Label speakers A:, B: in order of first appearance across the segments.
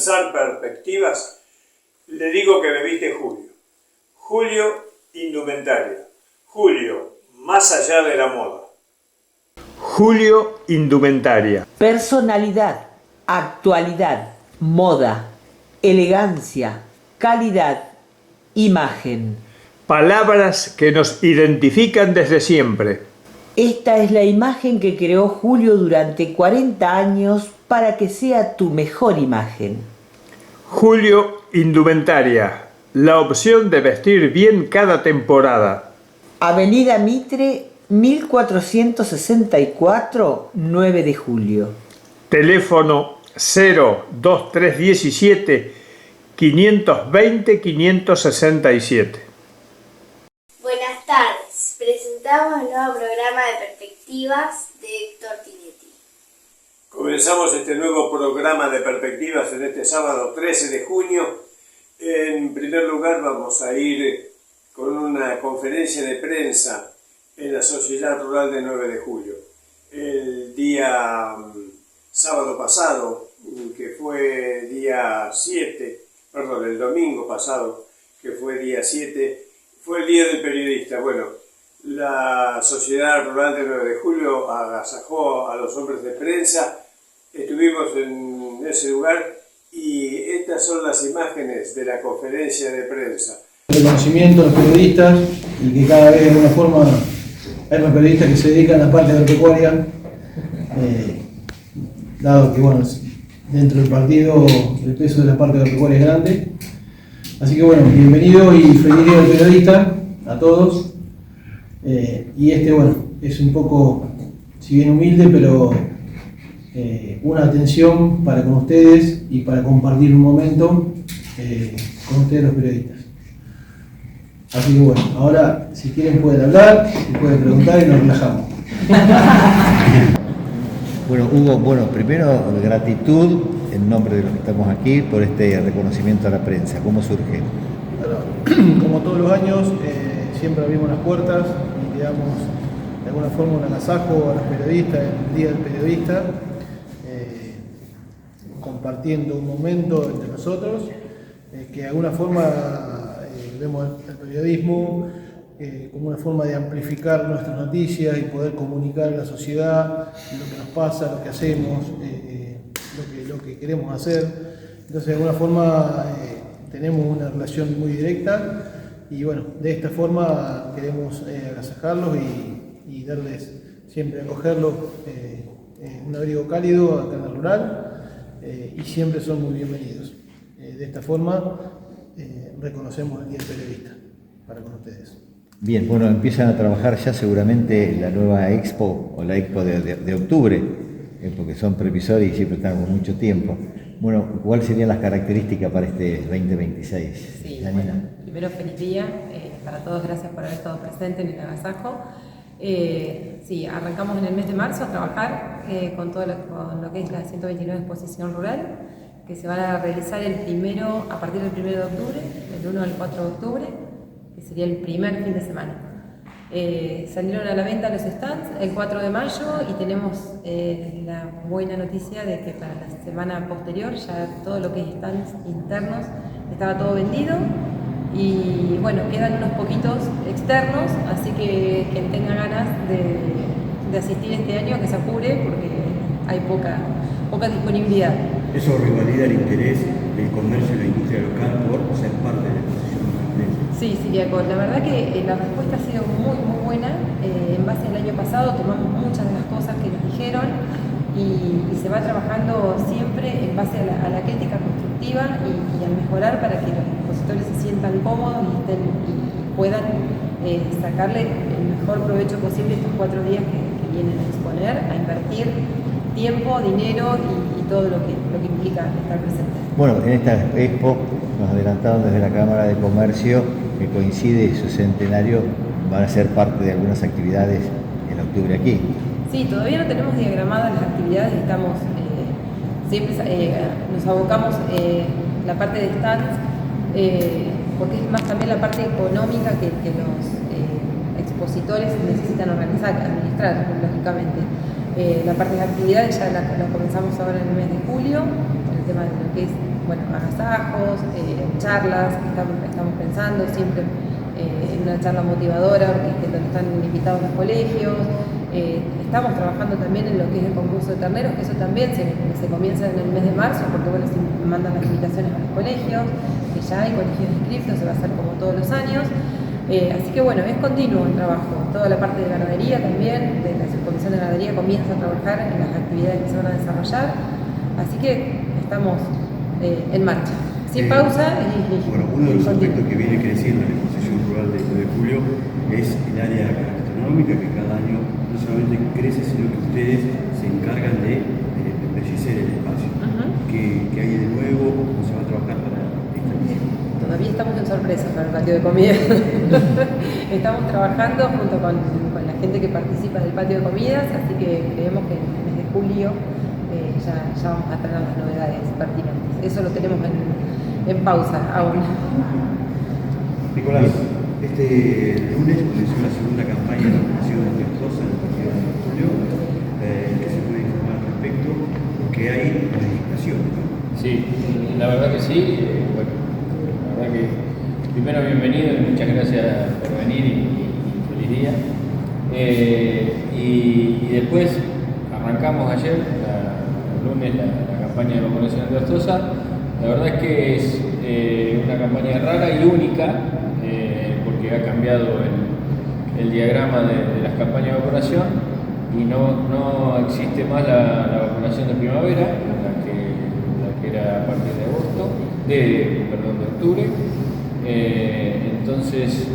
A: comenzar perspectivas, le digo que me viste Julio. Julio, indumentaria. Julio, más allá de la moda. Julio, indumentaria.
B: Personalidad, actualidad, moda, elegancia, calidad, imagen.
A: Palabras que nos identifican desde siempre.
B: Esta es la imagen que creó Julio durante 40 años para que sea tu mejor imagen.
A: Julio, indumentaria. La opción de vestir bien cada temporada.
B: Avenida Mitre, 1464, 9 de julio.
A: Teléfono 02317 520 567.
C: Buenas tardes. Presentamos el nuevo programa de Perspectivas de Héctor Tinetti.
A: Comenzamos este nuevo programa de Perspectivas en este sábado 13 de junio. En primer lugar vamos a ir con una conferencia de prensa en la Sociedad Rural de 9 de julio. El día sábado pasado, que fue día 7, el domingo pasado, que fue día 7, fue el Día del Periodista. Bueno, la Sociedad Rural de 9 de julio agasajó a los hombres de prensa. Estuvimos en ese lugar y estas son las imágenes de la conferencia de prensa.
D: Reconocimiento a los periodistas y que cada vez de alguna forma hay más periodistas que se dedican a la parte agropecuaria, dado que bueno, dentro del partido el peso de la parte agropecuaria es grande. Así que bueno, bienvenido y feliz día del periodista a todos. Y bueno, es un poco, si bien humilde, pero una atención para con ustedes y para compartir un momento con ustedes los periodistas. Así que bueno, ahora si quieren pueden hablar, si pueden preguntar y nos relajamos.
E: Bueno, Hugo, primero gratitud en nombre de los que estamos aquí por este reconocimiento a la prensa. ¿Cómo surge?
D: Bueno, como todos los años, siempre abrimos las puertas y le damos de alguna forma un agasajo a los periodistas en el Día del Periodista, compartiendo un momento entre nosotros, que de alguna forma vemos el periodismo como una forma de amplificar nuestras noticias y poder comunicar a la sociedad lo que nos pasa, lo que hacemos, lo que queremos hacer. Entonces, de alguna forma, tenemos una relación muy directa y bueno, de esta forma queremos agasajarlos y darles, siempre acogerlos un abrigo cálido acá en el rural y siempre son muy bienvenidos. De esta forma reconocemos el Día del Periodista para con ustedes.
E: Bien, bueno, empiezan a trabajar ya seguramente la nueva expo o la expo de octubre, porque son previsores y siempre están con mucho tiempo. Bueno, ¿cuáles serían las características para este 2026?
F: Sí, bueno, primero feliz día para todos, gracias por haber estado presente en el agasajo. Sí, arrancamos en el mes de marzo a trabajar con lo que es la 129 exposición rural, que se van a realizar a partir del 1 de octubre, del 1 al 4 de octubre, que sería el primer fin de semana. Salieron a la venta los stands el 4 de mayo y tenemos la buena noticia de que para la semana posterior ya todo lo que es stands internos estaba todo vendido y bueno, quedan unos poquitos externos, así que quien tenga ganas de asistir este año que se apure porque hay poca disponibilidad.
G: Eso revalida el interés del comercio y la industria local por ser parte de la exposición rural.
F: Sí, Siriaco, la verdad que la respuesta ha sido muy buena. En base al año pasado tomamos muchas de las cosas que nos dijeron y se va trabajando siempre en base a la crítica constructiva y a mejorar para que los expositores se sientan cómodos y puedan sacarle el mejor provecho posible estos 4 días que vienen a exponer, a invertir tiempo, dinero y todo lo que implica estar presente.
E: Bueno, en esta expo nos adelantaron desde la Cámara de Comercio que coincide su centenario, van a ser parte de algunas actividades en octubre aquí.
F: Sí, todavía no tenemos diagramadas las actividades, estamos siempre nos abocamos la parte de stands, porque es más también la parte económica que los expositores necesitan administrar, lógicamente. La parte de actividades ya la comenzamos ahora en el mes de julio, con el tema de lo que es bueno, agasajos, charlas que estamos pensando siempre en una charla motivadora donde están invitados los colegios. Estamos trabajando también en lo que es el concurso de terneros, que eso también se comienza en el mes de marzo, porque bueno, se mandan las invitaciones a los colegios, que ya hay colegios inscritos, se va a hacer como todos los años. Así que bueno, es continuo el trabajo. Toda la parte de ganadería también, de la subcomisión de ganadería comienza a trabajar en las actividades que se van a desarrollar. Así que estamos en marcha, sin pausa.
G: Bueno, uno de los aspectos que viene creciendo en la exposición rural de Julio es el área gastronómica, que cada año no solamente crece, sino que ustedes se encargan de embellecer el espacio. ¿Qué hay de nuevo? ¿Cómo se va a trabajar para esta misión?
F: Todavía estamos en sorpresa con el patio de comida. Estamos trabajando junto con la gente que participa del patio de comidas, así que creemos que en el mes de julio ya vamos a tener las novedades pertinentes. Eso lo tenemos en pausa aún.
G: Nicolás, este lunes comenzó la segunda campaña de vacunación de Tortosa en el partido de Julio. ¿Qué se puede informar al respecto? Porque hay modificaciones, ¿no?
H: Sí, la verdad que sí. Bueno, la verdad que primero bienvenido y muchas gracias por venir y feliz día. Y después arrancamos ayer, el lunes, la campaña de vacunación de Tortosa. La verdad es que es una campaña rara y única, porque ha cambiado el diagrama de las campañas de vacunación y no existe más la vacunación de primavera, la que era a partir de octubre. Entonces,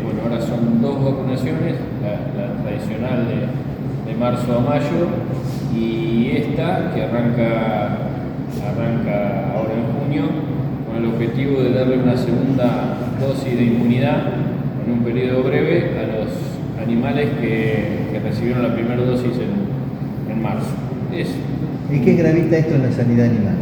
H: bueno, ahora son dos vacunaciones, la tradicional de marzo a mayo y esta que arranca ahora en junio, con el objetivo de darle una segunda dosis de inmunidad en un periodo breve a los animales que recibieron la primera dosis en marzo.
E: ¿Y qué gravita esto en la sanidad animal?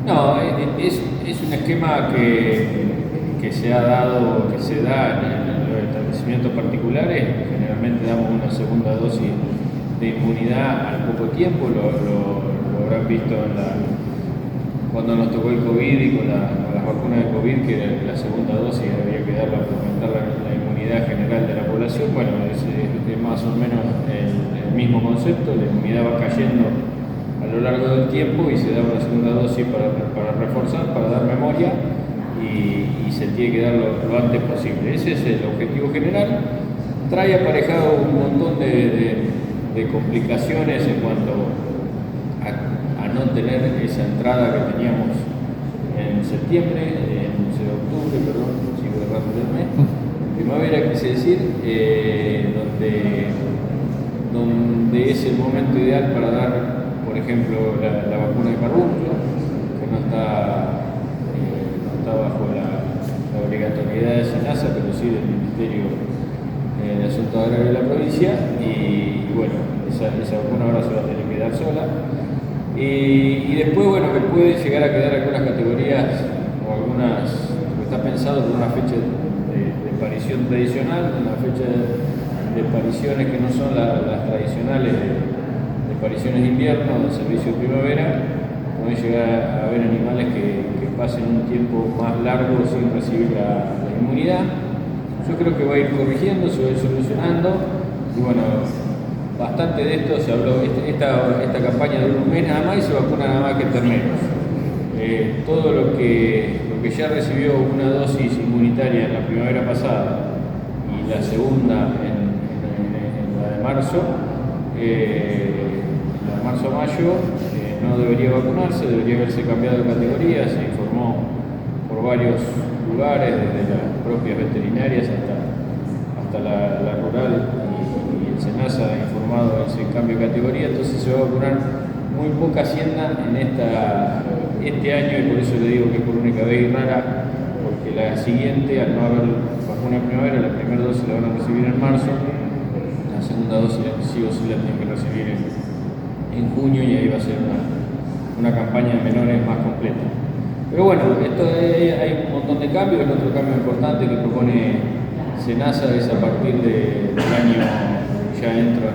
H: No, es un esquema que se ha dado, que se da en los establecimientos particulares. Generalmente damos una segunda dosis de inmunidad al poco tiempo, lo habrán visto cuando nos tocó el COVID y con las vacunas de COVID, que la segunda dosis había que darla para aumentar la inmunidad general de la población. Bueno, es más o menos el mismo concepto, la inmunidad va cayendo a lo largo del tiempo y se da una segunda dosis para reforzar, para dar memoria y se tiene que dar lo antes posible. Ese es el objetivo general. Trae aparejado un montón de complicaciones en cuanto a no tener esa entrada que teníamos en septiembre, en octubre, perdón, sigo errando el mes, primavera quise decir, donde es el momento ideal para dar, por ejemplo, la vacuna de carbuncle, que no está bajo la obligatoriedad de SENASA, pero sí del Ministerio de Asuntos Agrarios de la provincia, y bueno, esa vacuna ahora se va a tener que dar sola. Y después, bueno, que puede llegar a quedar algunas categorías o algunas, porque está pensado por una fecha de parición tradicional, una fecha de pariciones que no son las tradicionales de pariciones de invierno, de servicio de primavera. Puede llegar a haber animales que pasen un tiempo más largo sin recibir la inmunidad. Yo creo que va a ir corrigiendo, se va a ir solucionando y bueno, bastante de esto se habló. Esta campaña dura un mes nada más y se vacuna nada más que terneros. Todo lo que ya recibió una dosis inmunitaria en la primavera pasada y la segunda en la de marzo, la de marzo a mayo, no debería vacunarse, debería haberse cambiado de categoría. Se informó por varios lugares, desde las propias veterinarias hasta la rural y el SENASA ha informado ese cambio de categoría. Entonces se va a vacunar muy poca hacienda en este año y por eso le digo que es por única vez y rara, porque la siguiente, al no haber vacuna de primavera, la primera dosis la van a recibir en marzo, la segunda dosis sí o sí la tienen que recibir en junio y ahí va a ser una campaña de menores más completa. Pero bueno, hay un montón de cambios. El otro cambio importante que propone SENASA es a partir del año, ya entro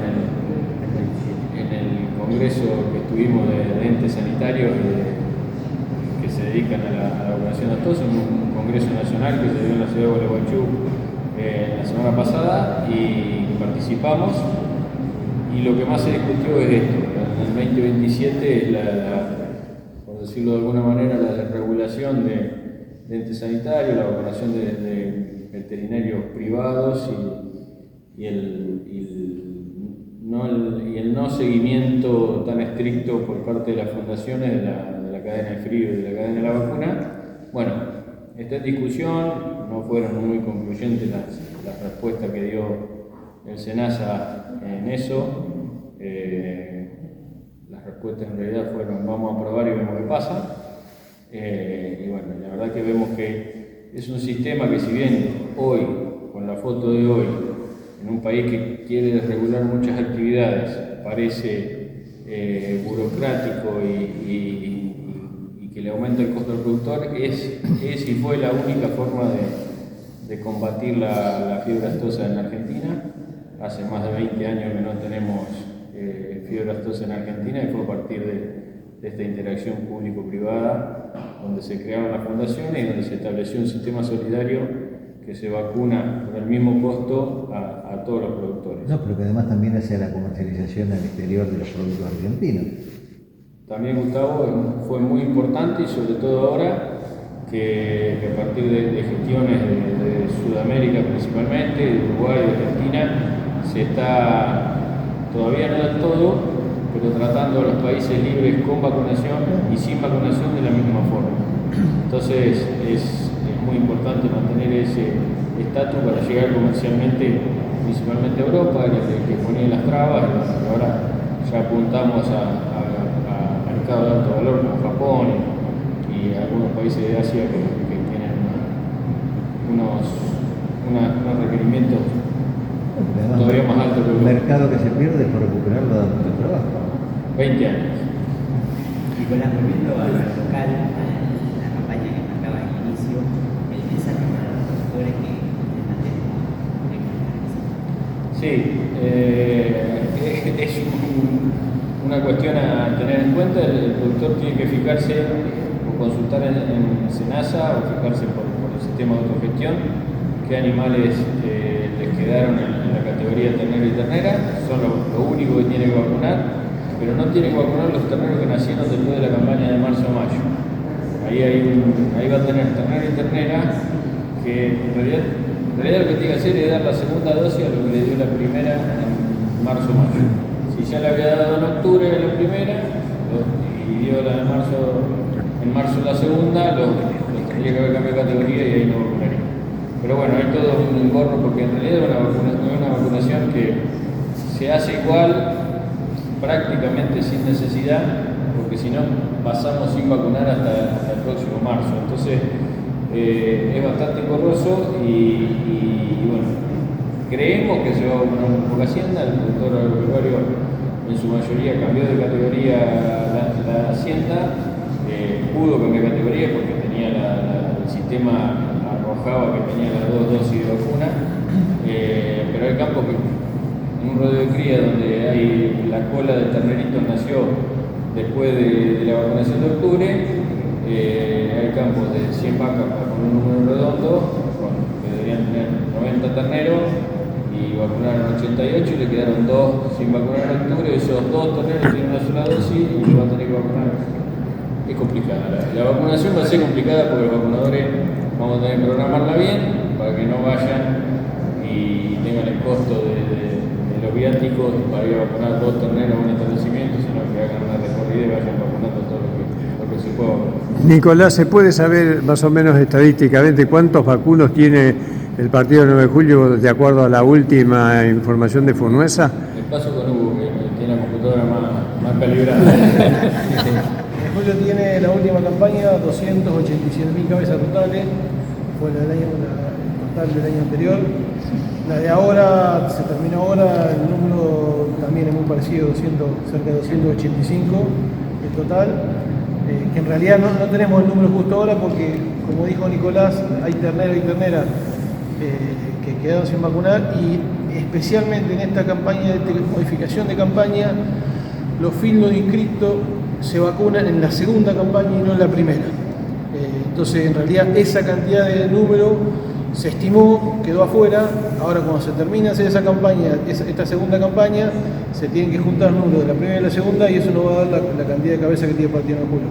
H: en el congreso que tuvimos de entes sanitarios, dedican a la vacunación de aftosa, en un congreso nacional que se dio en la ciudad de Gualeguaychú la semana pasada, y participamos. Y lo que más se discutió es esto. En el 2027 es por decirlo de alguna manera, la desregulación de entes sanitarios, la vacunación de veterinarios privados y el no seguimiento tan estricto por parte de las fundaciones de la cadena de frío y de la cadena de la vacuna. Bueno, está en discusión, no fueron muy concluyentes las respuestas que dio el SENASA en eso. Las respuestas en realidad fueron: vamos a probar y vemos qué pasa. Y bueno, la verdad que vemos que es un sistema que, si bien hoy, con la foto de hoy, en un país que quiere desregular muchas actividades, parece burocrático y que le aumenta el costo al productor, es y fue la única forma de combatir la fiebre aftosa en Argentina. Hace más de 20 años que no tenemos fiebre aftosa en Argentina, y fue a partir de esta interacción público-privada donde se crearon las fundaciones y donde se estableció un sistema solidario que se vacuna con el mismo costo a todos los productores.
E: No, pero que además también hacia la comercialización al exterior de los productos argentinos.
H: También, Gustavo, fue muy importante, y sobre todo ahora que a partir de gestiones de Sudamérica principalmente, de Uruguay y de Argentina, se está, todavía no del todo, pero tratando a los países libres con vacunación y sin vacunación de la misma forma. Entonces es muy importante mantener ese estatus para llegar comercialmente principalmente a Europa, que ponía las trabas, y ahora ya apuntamos a mercados de alto valor como Japón y algunos países de Asia que tienen unos requerimientos todavía más altos que
E: el mercado que se pierde por recuperarlo de nuestro trabajo.
H: 20 años.
I: Nicolás, volviendo a lo local, a la campaña que marcaba al inicio, el mensaje para los productores que les mantenemos.
H: Sí, es una cuestión a tener en cuenta. El productor tiene que fijarse o consultar en SENASA, o fijarse por el sistema de autogestión qué animales les quedaron en la categoría ternero y ternera. Son lo único que tiene que vacunar, pero no tiene que vacunar los terneros que nacieron después de la campaña de marzo a mayo. Ahí va a tener ternero y ternera que en realidad lo que tiene que hacer es dar la segunda dosis a lo que le dio la primera en marzo o mayo. Si ya le había dado en octubre la primera y dio la de en marzo la segunda, los tendría que haber cambiado de categoría y ahí no vacunaría. Pero bueno, hay todo un engorro, porque en realidad es una vacunación que se hace igual, prácticamente sin necesidad, porque si no pasamos sin vacunar hasta el próximo marzo. Entonces es bastante engorroso y bueno, creemos que se va a vacunar un poco Hacienda. El productor agropecuario en su mayoría cambió de categoría la Hacienda, pudo cambiar de categoría porque tenía el sistema arrojaba que tenía las 2 dosis de vacuna, pero hay campos que en un rodeo de cría donde hay la cola de terneritos nació después de la vacunación de octubre, hay campos de 100 vacas con un número redondo, que deberían tener 90 terneros, y vacunaron 88 y le quedaron 2 sin vacunar en octubre. Esos 2 terneros tienen una sola dosis y lo van a tener que vacunar. Es complicada. La vacunación va a ser complicada porque los vacunadores vamos a tener que programarla bien para que no vayan y tengan el costo de los viáticos para ir a vacunar 2 terneros a un establecimiento, sino que hagan una recorrida y vayan vacunando todo lo que se pueda vacunar.
A: Nicolás, ¿se puede saber más o menos estadísticamente cuántos vacunos tiene el partido 9 de julio de acuerdo a la última información de FUNUESA?
H: Les paso con Hugo, que tiene la computadora más calibrada.
D: Julio tiene la última campaña 287.000 cabezas totales, fue el total del año anterior. La de ahora, se termina ahora, el número también es muy parecido, cerca de 285 el total, que en realidad no tenemos el número justo ahora porque, como dijo Nicolás, hay terneros y terneras que quedaron sin vacunar, y especialmente en esta campaña de modificación de campaña, los field no inscriptos se vacunan en la segunda campaña y no en la primera. Entonces, en realidad, esa cantidad de número se estimó, quedó afuera. Ahora, cuando se termina de hacer esa campaña, esta segunda campaña, se tienen que juntar los números de la primera y la segunda, y eso nos va a dar la cantidad de cabezas que tiene partido en julio.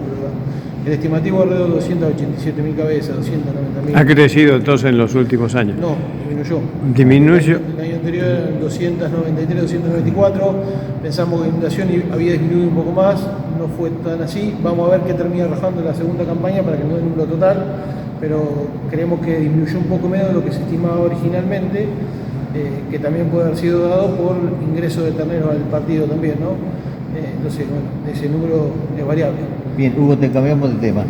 D: El estimativo alrededor de 287.000 cabezas, 290.000.
A: ¿Ha crecido entonces en los últimos años?
D: No, disminuyó.
A: Disminuyó.
D: El año anterior eran 293, 294. Pensamos que la inundación había disminuido un poco más, no fue tan así. Vamos a ver qué termina arrojando la segunda campaña para que no dé el número total, pero creemos que disminuyó un poco menos de lo que se estimaba originalmente, que también puede haber sido dado por ingreso de terneros al partido también, ¿no? Entonces, bueno, ese número es variable.
E: Bien, Hugo, te cambiamos de tema.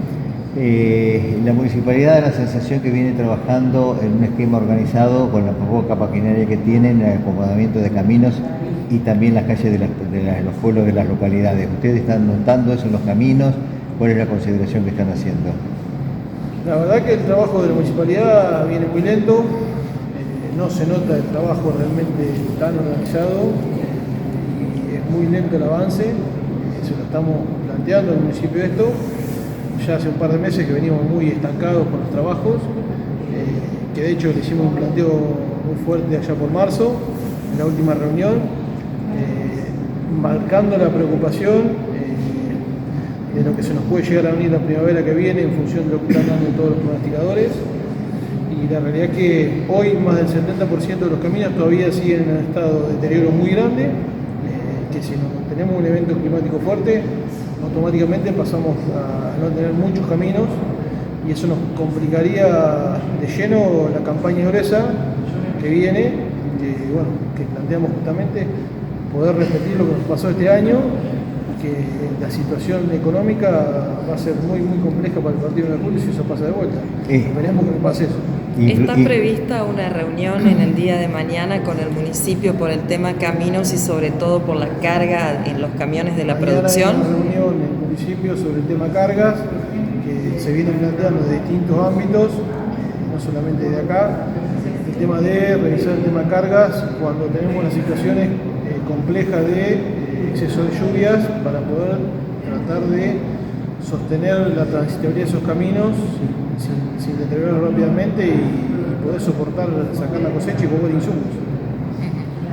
E: La municipalidad da la sensación que viene trabajando en un esquema organizado con la poca maquinaria que tienen, el acomodamiento de caminos y también las calles de los pueblos de las localidades. ¿Ustedes están notando eso en los caminos? ¿Cuál es la consideración que están haciendo?
D: La verdad que el trabajo de la municipalidad viene muy lento, no se nota el trabajo realmente tan organizado, y es muy lento el avance. Se lo estamos planteando en el municipio esto. Ya hace un par de meses que venimos muy estancados con los trabajos, que de hecho le hicimos un planteo muy fuerte allá por marzo, en la última reunión, marcando la preocupación de lo que se nos puede llegar a venir la primavera que viene en función de lo que están dando todos los pronosticadores. Y la realidad es que hoy más del 70% de los caminos todavía siguen en un estado de deterioro muy grande, que si no tenemos un evento climático fuerte, automáticamente pasamos a no tener muchos caminos, y eso nos complicaría de lleno la campaña gruesa que viene, que planteamos justamente poder repetir lo que nos pasó este año, que la situación económica va a ser muy compleja para el partido de julio si eso pasa de vuelta. Esperemos que no pase eso.
J: Está prevista una reunión en el día de mañana con el municipio por el tema caminos y sobre todo por la carga en los camiones de la producción.
D: Hay una reunión en el municipio sobre el tema cargas que se viene planteando de distintos ámbitos, no solamente de acá. El tema de revisar el tema cargas cuando tenemos las situaciones complejas de exceso de lluvias, para poder tratar de sostener la transitabilidad de esos caminos sin deteriorarlos rápidamente y poder soportar, sacar la cosecha y mover insumos.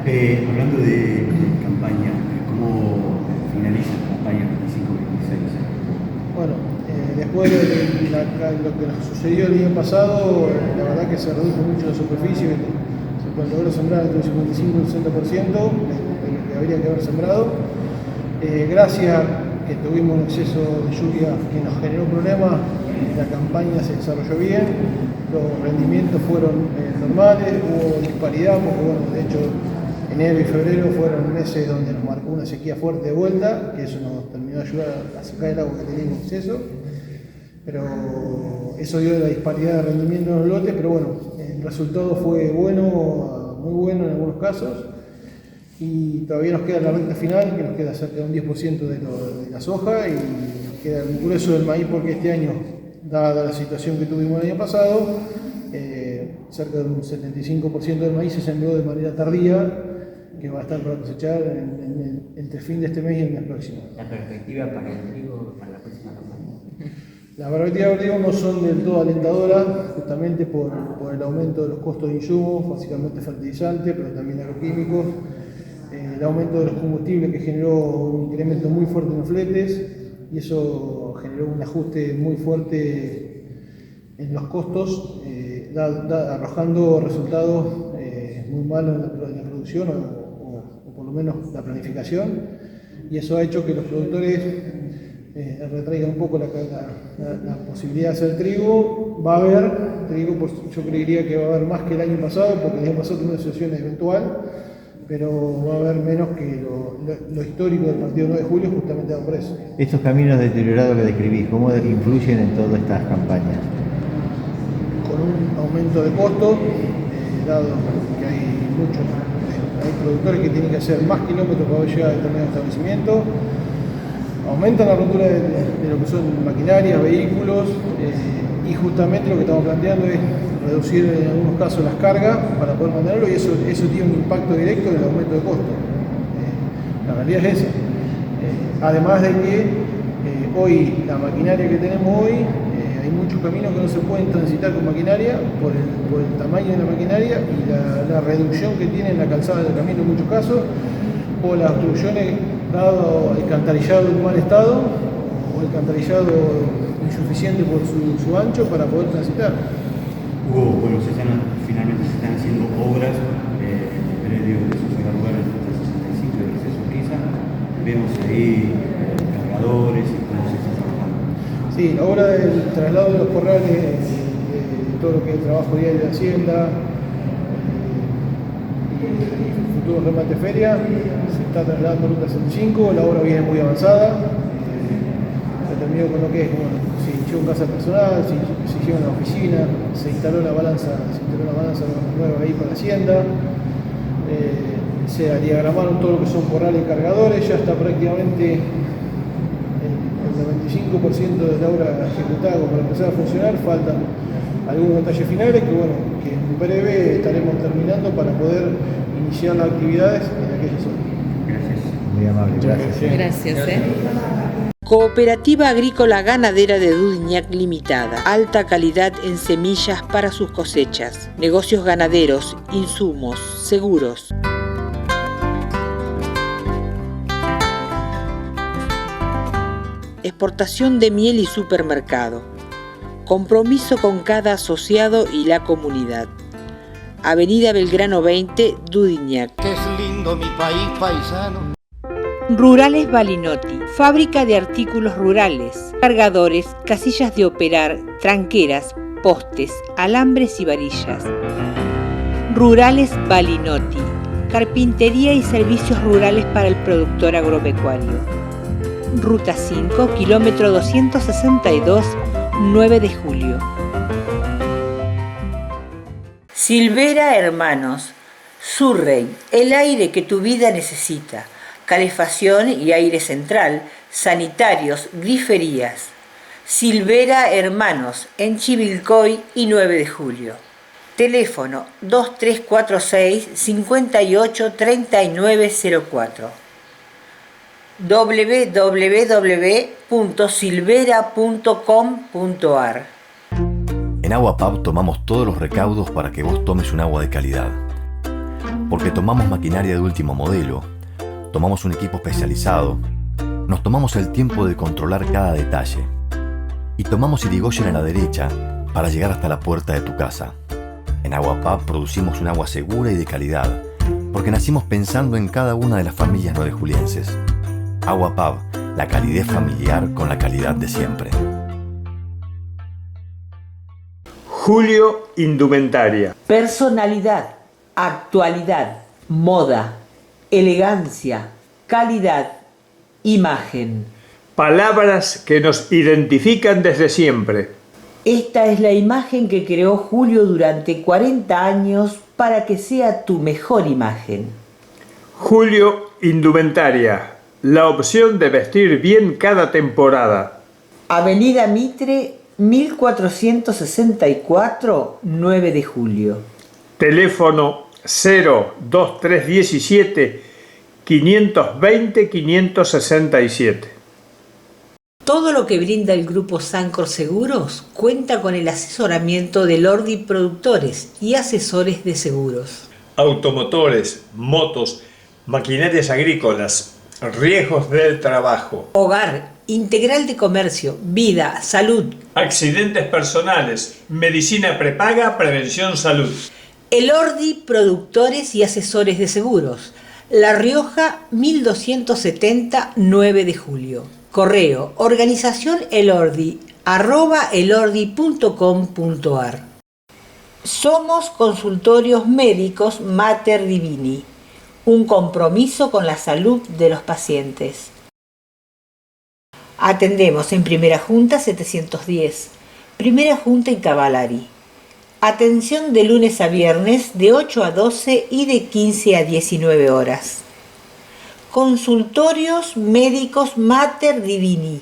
G: Hablando de campaña, ¿cómo finaliza la campaña 25-26?
D: Bueno, después de lo que nos sucedió el año pasado, la verdad que se redujo mucho la superficie, se logró sembrar entre el 55 y el 60% de lo que habría que haber sembrado. Gracias a que tuvimos un exceso de lluvia que nos generó problemas, la campaña se desarrolló bien, los rendimientos fueron normales, hubo disparidad porque, bueno, de hecho enero y febrero fueron meses donde nos marcó una sequía fuerte de vuelta, que eso nos terminó de ayudar a sacar el agua que teníamos en exceso, pero eso dio la disparidad de rendimiento en los lotes, pero bueno, el resultado fue bueno, muy bueno en algunos casos. Y todavía nos queda la recta final, que nos queda cerca de un 10% de la soja, y nos queda el grueso del maíz, porque este año, dada la situación que tuvimos el año pasado, cerca de un 75% del maíz se sembró de manera tardía, que va a estar para cosechar entre fin de este mes y el mes próximo.
I: ¿La perspectiva para el trigo para la próxima campaña?
D: Las perspectivas del trigo no son del todo alentadoras, justamente por el aumento de los costos de insumos, básicamente fertilizantes, pero también agroquímicos. El aumento de los combustibles, que generó un incremento muy fuerte en los fletes, y eso generó un ajuste muy fuerte en los costos, arrojando resultados muy malos en la producción o por lo menos la planificación, y eso ha hecho que los productores retraigan un poco la posibilidad de hacer trigo. Va a haber trigo, pues yo creería que va a haber más que el año pasado, porque el año pasado tuvimos una situación eventual, pero va a haber menos que lo histórico del partido 9 de julio, justamente por eso.
E: Estos caminos deteriorados que describís, ¿cómo influyen en todas estas campañas?
D: Con un aumento de costos, dado que hay productores que tienen que hacer más kilómetros para llegar a determinado establecimiento, aumentan la rotura de lo que son maquinarias, vehículos, y justamente lo que estamos planteando es reducir en algunos casos las cargas para poder mantenerlo, y eso tiene un impacto directo en el aumento de costo. La realidad es esa. Además de que hoy la maquinaria que tenemos hoy, hay hay muchos caminos que no se pueden transitar con maquinaria por el tamaño de la maquinaria y la reducción que tiene en la calzada del camino en muchos casos, o las obstrucciones dado el alcantarillado en mal estado o el alcantarillado insuficiente por su ancho para poder transitar.
G: Hugo, bueno, finalmente se están haciendo obras en el predio de Social Lugar en el 65 de Acceso Urquiza. Vemos ahí cargadores y cómo se está trabajando.
D: Sí, la obra del traslado de los corrales, todo lo que es el trabajo diario de Hacienda y el futuro remate feria, se está trasladando a Ruta 65, la obra viene muy avanzada. Se terminó con lo que es, bueno, se inició en casa personal, se inició en la oficina, se instaló la balanza nueva ahí para Hacienda, se diagramaron todo lo que son corrales y cargadores, ya está prácticamente el 95% de la obra ejecutada para empezar a funcionar. Faltan algunos detalles finales que en breve estaremos terminando para poder iniciar las actividades en aquella zona.
G: Gracias.
E: Muy amable, gracias.
J: Gracias.
B: Cooperativa Agrícola Ganadera de Dudignac Limitada. Alta calidad en semillas para sus cosechas. Negocios ganaderos, insumos, seguros. Exportación de miel y supermercado. Compromiso con cada asociado y la comunidad. Avenida Belgrano 20, Dudignac.
K: Que es lindo mi país paisano.
B: Rurales Balinotti, fábrica de artículos rurales, cargadores, casillas de operar, tranqueras, postes, alambres y varillas. Rurales Balinotti, carpintería y servicios rurales para el productor agropecuario. Ruta 5, kilómetro 262, 9 de julio. Silvera Hermanos, Surrey, el aire que tu vida necesita. Calefacción y aire central, sanitarios, griferías. Silvera Hermanos, en Chivilcoy y 9 de julio. Teléfono 2346 58 3904. www.silvera.com.ar.
L: En Aguapab tomamos todos los recaudos para que vos tomes un agua de calidad. Porque tomamos maquinaria de último modelo, tomamos un equipo especializado, nos tomamos el tiempo de controlar cada detalle y tomamos Irigoyen a la derecha para llegar hasta la puerta de tu casa. En Aguapab producimos un agua segura y de calidad porque nacimos pensando en cada una de las familias nuevejulienses. Aguapab, la calidez familiar con la calidad de siempre.
A: Julio Indumentaria.
B: Personalidad, actualidad, moda, elegancia, calidad, imagen.
A: Palabras que nos identifican desde siempre.
B: Esta es la imagen que creó Julio durante 40 años para que sea tu mejor imagen.
A: Julio Indumentaria. La opción de vestir bien cada temporada.
B: Avenida Mitre, 1464, 9 de julio.
A: Teléfono 02317 520 567.
B: Todo lo que brinda el Grupo Sancor Seguros cuenta con el asesoramiento de Lordi Productores y Asesores de Seguros.
A: Automotores, motos, maquinarias agrícolas, riesgos del trabajo,
B: Hogar, integral de comercio, vida, salud.
A: accidentes personales, medicina prepaga, prevención salud.
B: Elordi Productores y Asesores de Seguros. La Rioja, 1270, 9 de julio. Correo organizacionelordi@elordi.com.ar. Somos consultorios médicos Mater Divini. Un compromiso con la salud de los pacientes. Atendemos en Primera Junta 710, Primera Junta en Cavallari. Atención de lunes a viernes de 8 a 12 y de 15 a 19 horas. Consultorios médicos Mater Divini.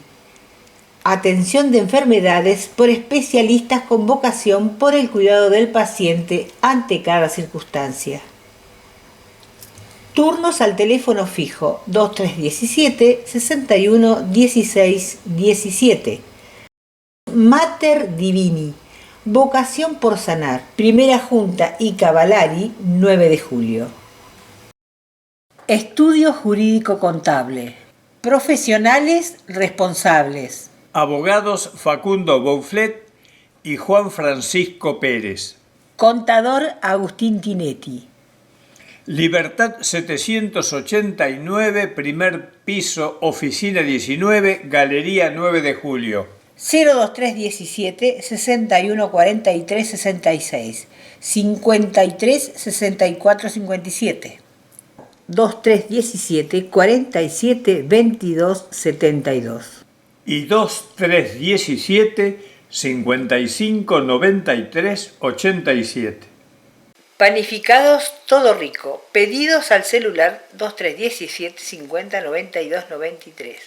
B: Atención de enfermedades por especialistas con vocación por el cuidado del paciente ante cada circunstancia. Turnos al teléfono fijo 2317 61 16 17. Mater Divini, vocación por sanar. Primera Junta y Cavallari, 9 de julio. Estudio jurídico contable. Profesionales responsables.
A: Abogados Facundo Bouflet y Juan Francisco Pérez.
B: Contador Agustín Tinetti.
A: Libertad 789, primer piso, oficina 19, Galería 9 de julio.
B: 02317 61 43 66 53 64 57 2317 47 22 72
A: Y 2317 55 93 87.
B: Panificados Todo Rico. Pedidos al celular 2317 50 92 93.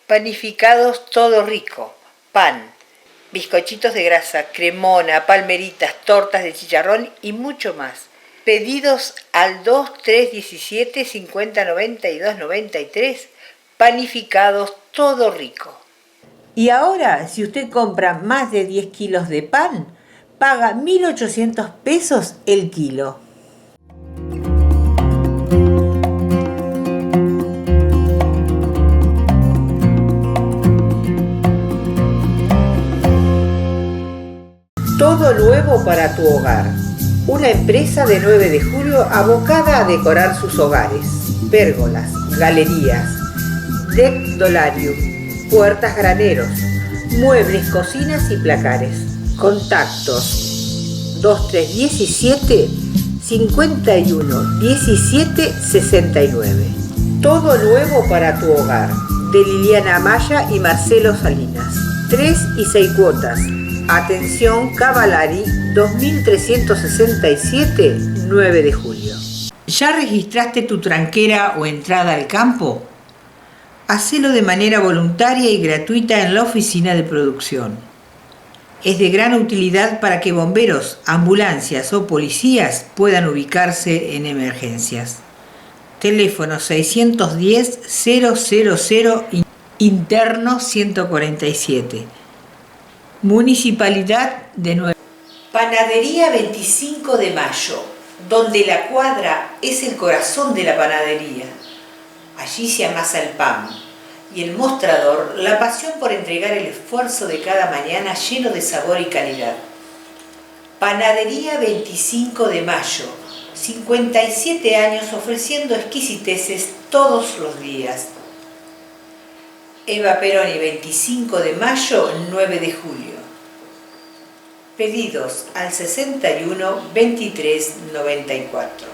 B: Panificados Todo Rico. Pan, bizcochitos de grasa, cremona, palmeritas, tortas de chicharrón y mucho más. Pedidos al 2317 50 92 93. Panificados Todo Rico. Y ahora, si usted compra más de 10 kilos de pan, paga 1.800 pesos el kilo. Todo nuevo para tu hogar. Una empresa de 9 de julio abocada a decorar sus hogares. Pérgolas, galerías, deck dolarium, puertas graneros, muebles, cocinas y placares. Contactos 2317 51 17 69. Todo nuevo para tu hogar. De Liliana Amaya y Marcelo Salinas. 3 y 6 cuotas. Atención Cavallari 2367, 9 de julio. ¿Ya registraste tu tranquera o entrada al campo? Hacelo de manera voluntaria y gratuita en la oficina de producción. Es de gran utilidad para que bomberos, ambulancias o policías puedan ubicarse en emergencias. Teléfono 610-000, interno 147. Municipalidad de Nueva. Panadería 25 de Mayo, donde la cuadra es el corazón de la panadería. Allí se amasa el pan y el mostrador, la pasión por entregar el esfuerzo de cada mañana lleno de sabor y calidad. Panadería 25 de Mayo, 57 años ofreciendo exquisiteces todos los días. Eva Peroni 25 de Mayo, 9 de julio. Pedidos al 61 23 94.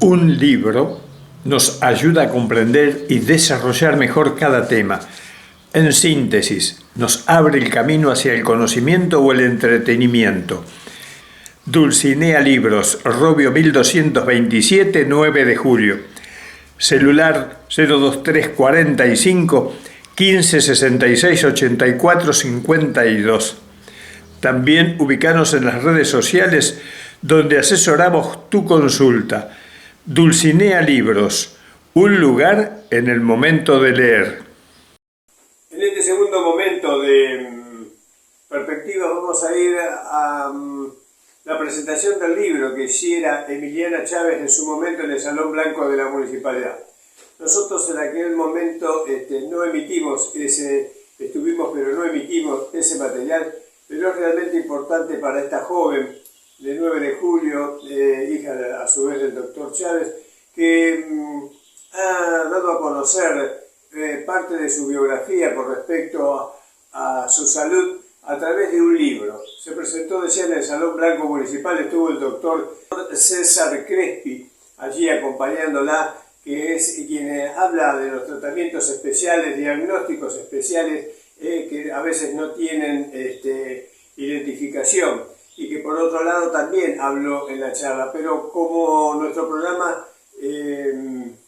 A: Un libro nos ayuda a comprender y desarrollar mejor cada tema. En síntesis, nos abre el camino hacia el conocimiento o el entretenimiento. Dulcinea Libros, Robio 1227, 9 de julio. Celular 02345 15 66 84 52. También ubícanos en las redes sociales donde asesoramos tu consulta. Dulcinea Libros, un lugar en el momento de leer. En este segundo momento de perspectiva vamos a ir a la presentación del libro que hiciera Emiliana Chávez en su momento en el Salón Blanco de la Municipalidad. Nosotros en aquel momento no emitimos estuvimos pero no emitimos ese material, pero es realmente importante para esta joven de 9 de julio, hija a su vez del doctor Chávez, que ha dado a conocer parte de su biografía con respecto a su salud a través de un libro. Se presentó, decía, en el Salón Blanco Municipal, estuvo el doctor César Crespi allí acompañándola, que es quien habla de los tratamientos especiales, diagnósticos especiales que a veces no tienen identificación, y que por otro lado también habló en la charla. Pero como nuestro programa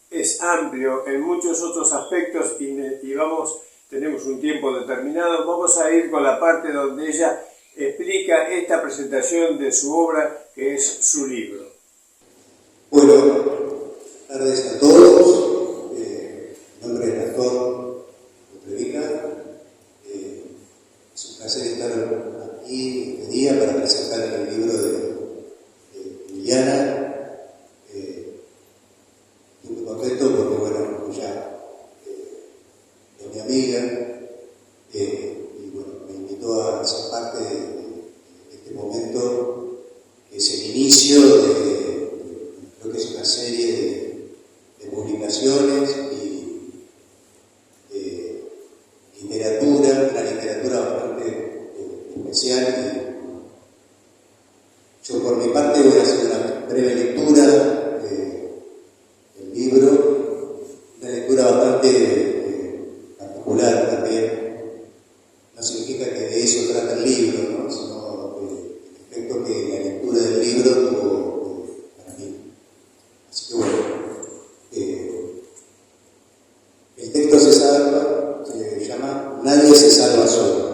A: es amplio en muchos otros aspectos y tenemos un tiempo determinado, vamos a ir con la parte donde ella explica esta presentación de su obra, que es su libro.
M: Bueno, buenas tardes a todos. Mi nombre es Gastón Utrevica. ficciones y literatura, una literatura bastante especial. Y yo por mi parte voy a hacer una breve lectura del libro, una lectura bastante particular también. No significa que de eso trata el libro, ¿no? Sino el efecto que la lectura del libro tuvo para mí. Así que bueno, el texto se llama Nadie se salva solo.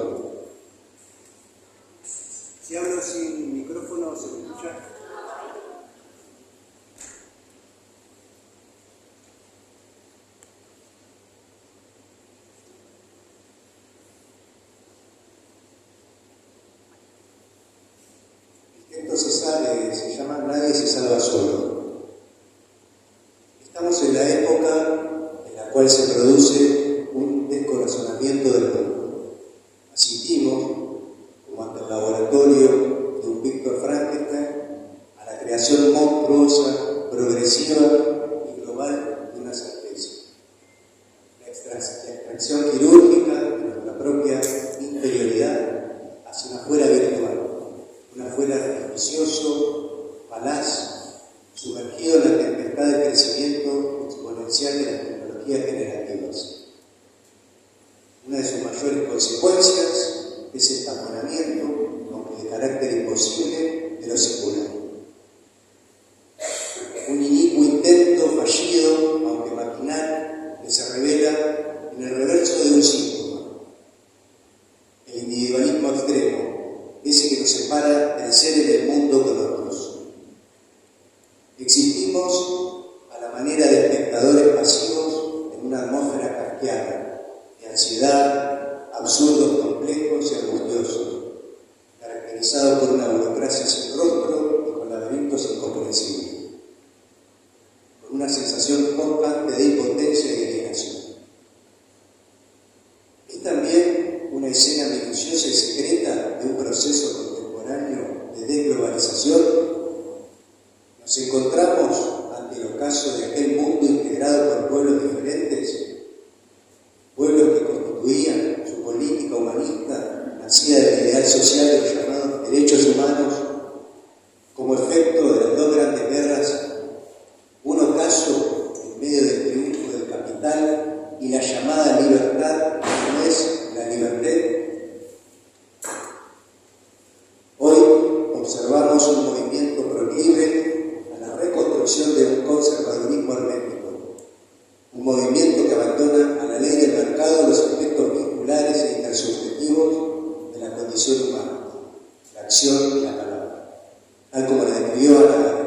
M: Si hablo sin micrófono, ¿se me escucha? El texto se llama Nadie se salva solo. Estamos en la época en la cual se produce un descorazonamiento del mundo. Asistimos, como ante el laboratorio de un Víctor Frankenstein, a la creación monstruosa, progresiva y global de una certeza. La extracción quirúrgica de nuestra propia interioridad hacia una fuera virtual, una fuera artificioso, falaz, sumergido en la tempestad de crecimiento exponencial de las tecnologías generativas. Una de sus mayores consecuencias es el taponamiento, aunque de carácter imposible, de lo singular. Un inicuo intento fallido, aunque maquinal, que se revela en el reverso de un síntoma. El individualismo extremo, ese que nos separa del ser en el mundo con otros. Existimos a la manera de espectadores pasivos en una atmósfera kafkiana, de ansiedad, absurdos complejos y angustiosos, caracterizado por una burocracia sin rostro y con laberintos incomprensibles, con una sensación constante de impotencia y alienación. Es también una escena minuciosa y secreta de un proceso contemporáneo de desglobalización. Nos encontramos ante el ocaso de aquel mundo integrado por pueblos diferentes, pueblos que constituían su política humanista, nacida del ideal social de los llamados derechos humanos, como efecto de las dos grandes guerras, un ocaso en medio del triunfo del capital y la llamada libertad, no es la libertad. Hoy observamos un movimiento proclive a la reconstrucción de un conservadurismo hermético, un movimiento que abandona a la ley del mercado los aspectos vinculares e intersubjetivos de la condición humana, la acción y la palabra, tal como la describió Ana Arendt.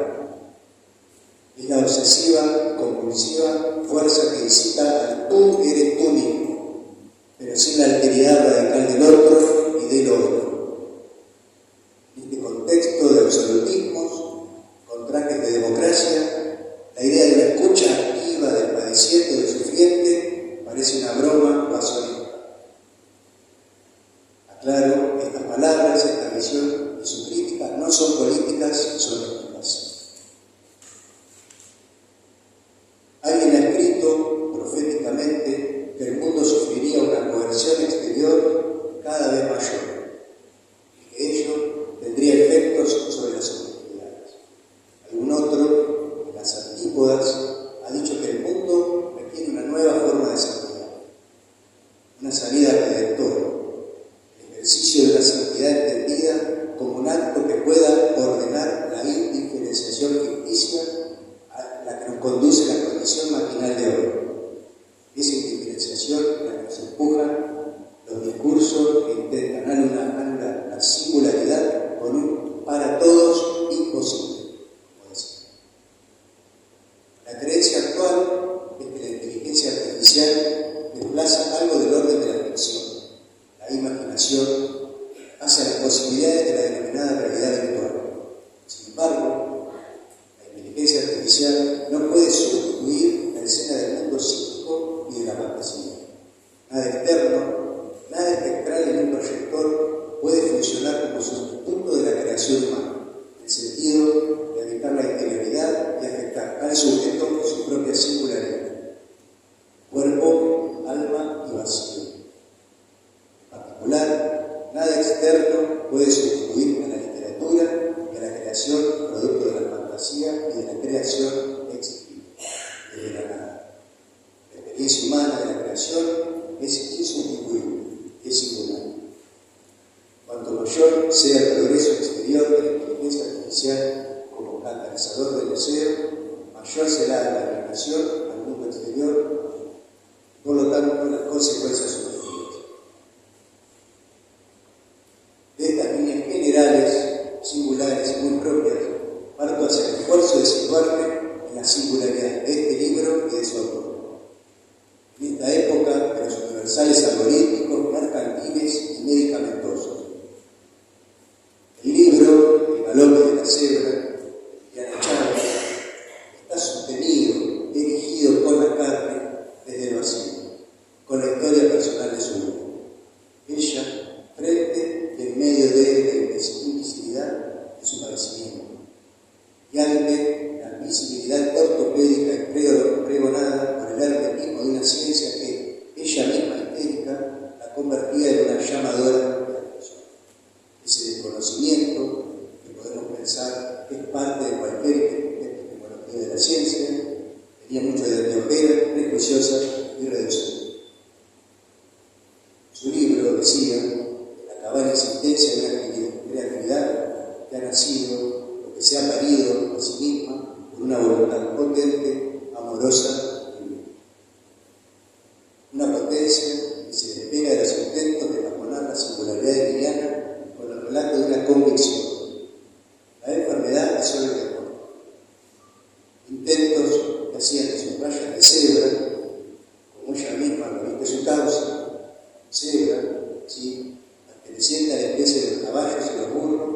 M: Es la obsesiva, compulsiva fuerza que incita al tú eres tú mismo, pero sin la alteridad radical del otro y del otro. En este contexto de absolutismos, con trajes de democracia, la idea de una escucha activa del padeciente o del sufriente parece una broma pasonista. Aclaro, estas palabras, esta visión y su crítica no son políticas, son éticas. Alguien ha escrito proféticamente que el mundo sufriría una coerción exterior cada vez mayor y que ello tendría efectos sobre las subjetividades. Algún otro, en las antípodas, ha dicho que el mundo requiere una nueva forma de santidad, una salida redentora, el ejercicio de la santidad entendida como un acto que pueda ordenar la indiferenciación ficticia a la que nos conduce la condición maquinal de hoy. Esa indiferenciación la que nos empujan los discursos que intentan anular la singularidad con un para todos imposible, como decía. La creencia actual es que la inteligencia artificial desplaza algo del orden de la ficción, la imaginación, hacia las posibilidades de la denominada realidad virtual. Sin embargo, la inteligencia artificial no puede sustituir la escena del mundo psíquico y de la fantasía. Nada externo, nada espectral en un proyector puede funcionar como sustituto de la creación humana, en el sentido de habitar la interioridad y afectar al sujeto en su propia singularidad. experiencia humana de la creación es insustituible, es singular. Cuanto mayor sea el progreso exterior de la inteligencia artificial como catalizador del deseo, mayor será la relación al mundo exterior, por lo tanto las consecuencias subjetivas. De estas líneas generales, singulares y muy propias, parto hacia el esfuerzo de situarme en la singularidad de este libro y de su autor. En esta época de los universales algorítmicos, mercantiles y medicamentosos. El libro, El galope de la cebra, de Ana Chávez, está sostenido, dirigido por la carne desde el vacío, con la historia personal de su vida. Ella, frente y en medio de la invisibilidad de su padecimiento, y ante la visibilidad ortopédica y pregonada por el hermetismo de una ciencia que ella misma histérica la convertía en una llamadora de la persona. Ese desconocimiento que podemos pensar que es parte de cualquier epistemología de la ciencia, tenía mucho de anteojera, prejuiciosa y reducida. Su libro decía la cabal existencia de una creatividad que ha nacido, o que se ha parido a sí misma por una voluntad potente, amorosa y libre. Una potencia que se despega de los intentos de taponar la singularidad de Liliana con el relato de una convicción. La enfermedad es solo el deporte. Intentos que hacían de sus rayas de cebra, como ella misma lo viste su causa, cebra, ¿sí?, perteneciente a la especie de los caballos y los burros,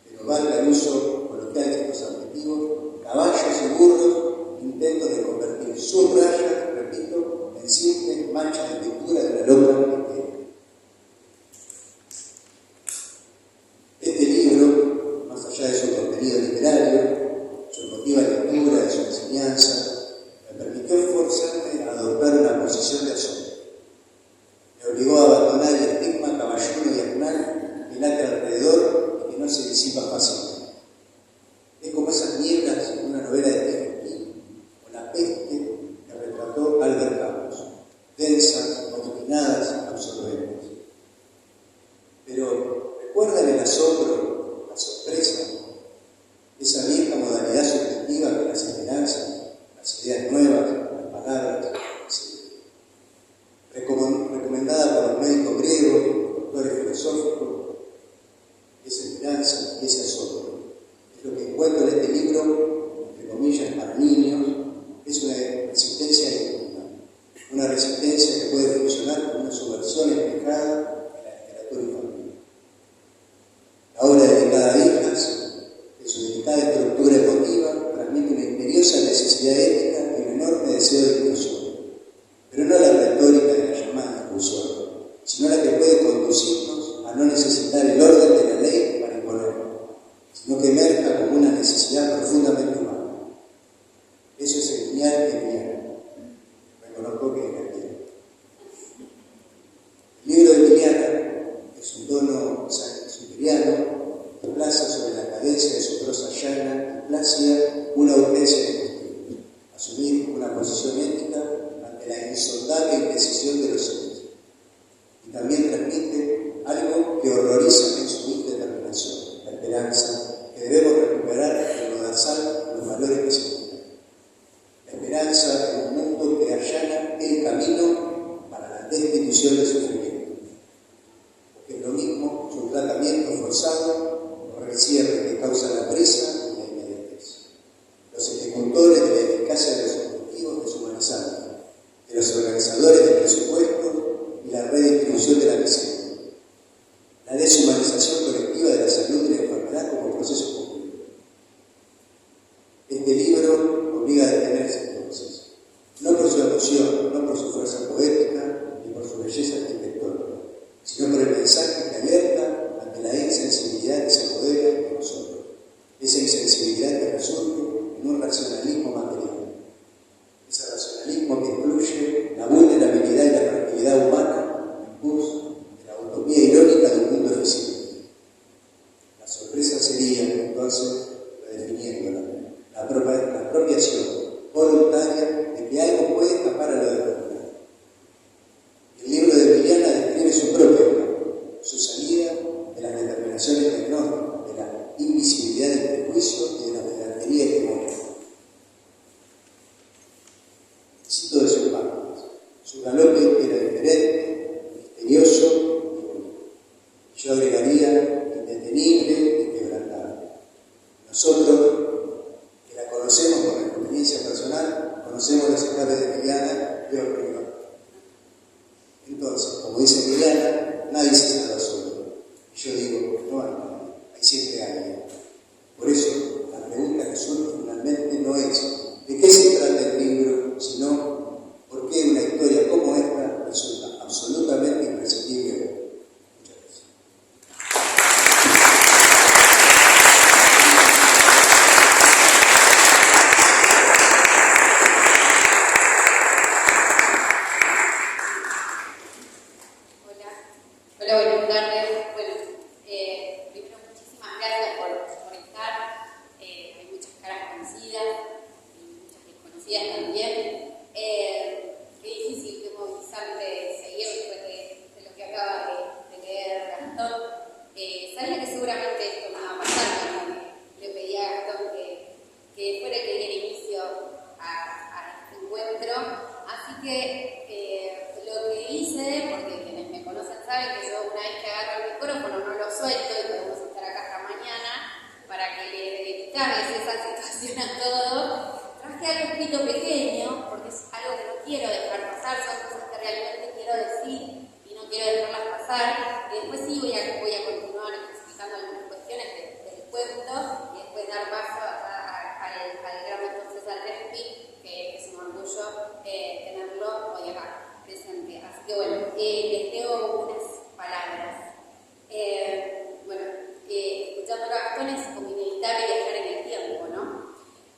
M: pero valga el uso coloquial de estos adjetivos, caballos y burros, intentos de convertir sus rayas, repito, en simples manchas de pintura de la loca entera. Este libro, más allá de su contenido literario, su emotiva lectura, de su enseñanza, me permitió forzarme a adoptar una posición de asombro. Me obligó a abandonar el estigma caballudo y asnal que late alrededor y que no se disipa fácilmente. Es como esas nieblas en una novela de Stephen King, o La peste que retrató Albert Camus, densas, obstinadas, absorbentes. Pero ¿recuerdan el asombro, la sorpresa, esa vieja modalidad subjetiva que las esperanzas, las ideas nuevas, las palabras, recomendada por los médicos griegos, doctores filosóficos, esa esperanza y ese asombro? Es lo que encuentro en este libro, entre comillas, para niños, es una resistencia íntima, una resistencia que puede funcionar como una subversión espejada en la literatura infantil. La obra dedicada a hijas, en su delicada estructura emotiva, transmite una imperiosa necesidad ética y un enorme deseo de inclusión, pero no la retórica de la llamada inclusión, sino la que puede conducirnos a no necesitar el orden de la ley para imponerlo, sino que emerja como una necesidad profundamente humana. Eso es el genial que Liliana. Reconozco que es genial. El libro de Liliana es un tono superiano que plaza sobre la cadencia de su prosa llana y plácida una urgencia de justicia, asumir una posición ética ante la insondable imprecisión de los seres. Y también transmite algo que horroriza en su determinación, la esperanza, que debemos recuperar en lodazal los valores que se cumplen. La esperanza en un mundo que allana el camino para la destitución del sufrimiento. Porque es lo mismo su tratamiento forzado o el cierre que causa la prisa y la inmediatez. Los ejecutores de la eficacia de los objetivos deshumanizantes, de los organizadores de presupuestos y la redistribución de la miseria. La deshumanización colectiva de la salud y la enfermedad como proceso concreto. Este libro obliga a detenerse entonces, no por su emoción, no por su fuerza poética ni por su belleza arquitectónica, sino por el mensaje que alerta ante la insensibilidad que se apodera de nosotros, esa insensibilidad que resurge en un racionalismo material. Ese racionalismo que incluye la vulnerabilidad y la fragilidad humana en curso de la utopía irónica de un mundo eficiente. La sorpresa sería, entonces, redefiniéndola, la apropiación voluntaria de que algo puede escapar a lo Cito de sus páginas. Su galope era diferente, misterioso y bonito. Yo agregaría indetenible y quebrantable. Nosotros, que la conocemos por la experiencia personal, conocemos las esclavas de Emiliana y Ortega. Entonces, como dice Emiliana, nadie se salva solo. Y yo digo, no hay nadie, hay siempre alguien. Por eso, la pregunta que surge finalmente no es de qué se trata el libro, sino por qué una historia como esta resulta absolutamente imprescindible. Muchas gracias.
N: Hola, buenas tardes. Bueno, primero muchísimas gracias por estar. Hay muchas caras conocidas y muchas desconocidas también. Qué difícil, qué movilizante seguir después de lo que acaba de leer Gastón. Sabía que seguramente esto me iba a pasar cuando le pedí a Gastón que fuera el que diera inicio a este encuentro. Así que lo que hice, porque quienes me conocen saben que yo una vez que agarro el micrófono no lo suelto y podemos estar acá hasta mañana para que le cabes esa situación a todos. Traje algo escrito pequeño porque es algo que no quiero dejar pasar, son cosas que realmente quiero decir y no quiero dejarlas pasar. Y después sí voy a continuar explicando algunas cuestiones del cuento y después dar paso al gran doctor César Respi, que es un orgullo tenerlo hoy acá presente. Así que bueno, les leo unas palabras. Escuchando a Gastón es como inevitable viajar en el tiempo, ¿no?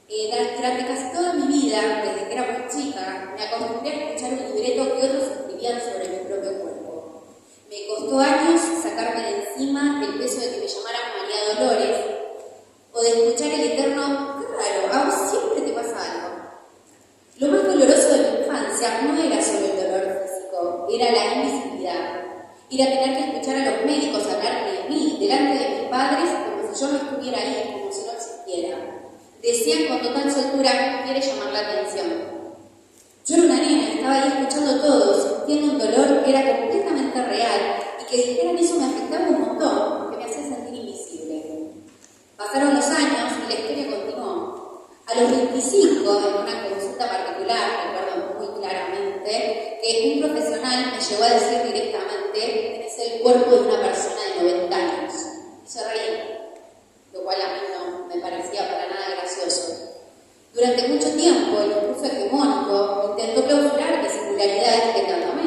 N: Durante casi toda mi vida, desde que era muy chica, me acostumbré a escuchar un libreto que otros escribían sobre mi propio cuerpo. Me costó años sacarme de encima el peso de que me llamaran María Dolores o de escuchar el eterno, qué raro, a vos siempre te pasa algo. Lo más doloroso de mi infancia no era solo el dolor físico, era la invisibilidad. Era tener que escuchar a los médicos hablar de mí delante de mis padres como si yo no estuviera ahí, como si no existiera. Decían con total soltura, quiere llamar la atención. Yo era una nena, estaba ahí escuchando todo, sintiendo un dolor que era completamente real y que dijeran eso me afectaba un montón, porque me hacía sentir invisible. Pasaron los años y la historia continuó. A los 25, en una consulta particular, recuerdo muy claramente, que un profesional me llegó a decir directamente que es el cuerpo de una persona de 90 años. Y se reía, lo cual a mí no me parecía para nada gracioso. Durante mucho tiempo, el discurso hegemónico intentó clausurar mi singularidad etiquetándome.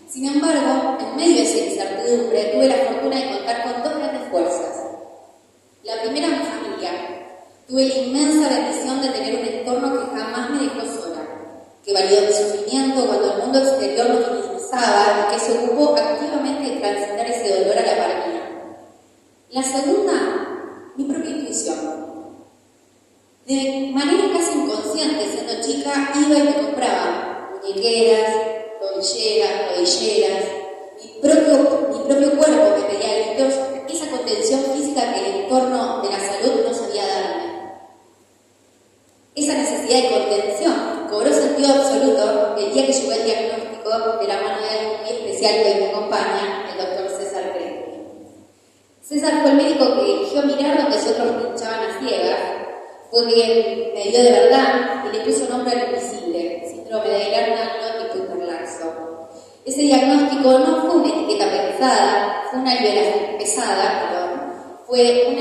N: Sin embargo, en medio de esa incertidumbre, tuve la fortuna de contar con dos grandes fuerzas. La primera, mi familia. Tuve la inmensa bendición de tener un entorno que jamás me dejó sola, que validó mi sufrimiento cuando el mundo exterior lo minimizaba y que se ocupó activamente de transitar ese dolor a la par mía. La segunda, mi propia intuición. De manera casi inconsciente, siendo chica, iba y me compraba muñequeras, rodilleras. Mi propio cuerpo me pedía gritos esa contención física que el entorno de la salud no sabía darme. Esa necesidad de contención cobró sentido absoluto el día que llegó el diagnóstico de la mano de alguien muy especial que hoy me acompaña, el doctor César Crespi. César fue el médico que eligió mirar donde otros pinchaban a ciegas, fue quien me vio de verdad y le puso nombre al invisible, síndrome de Ehlers-Danlos tipo hiperlaxo. Ese diagnóstico no fue una etiqueta fue una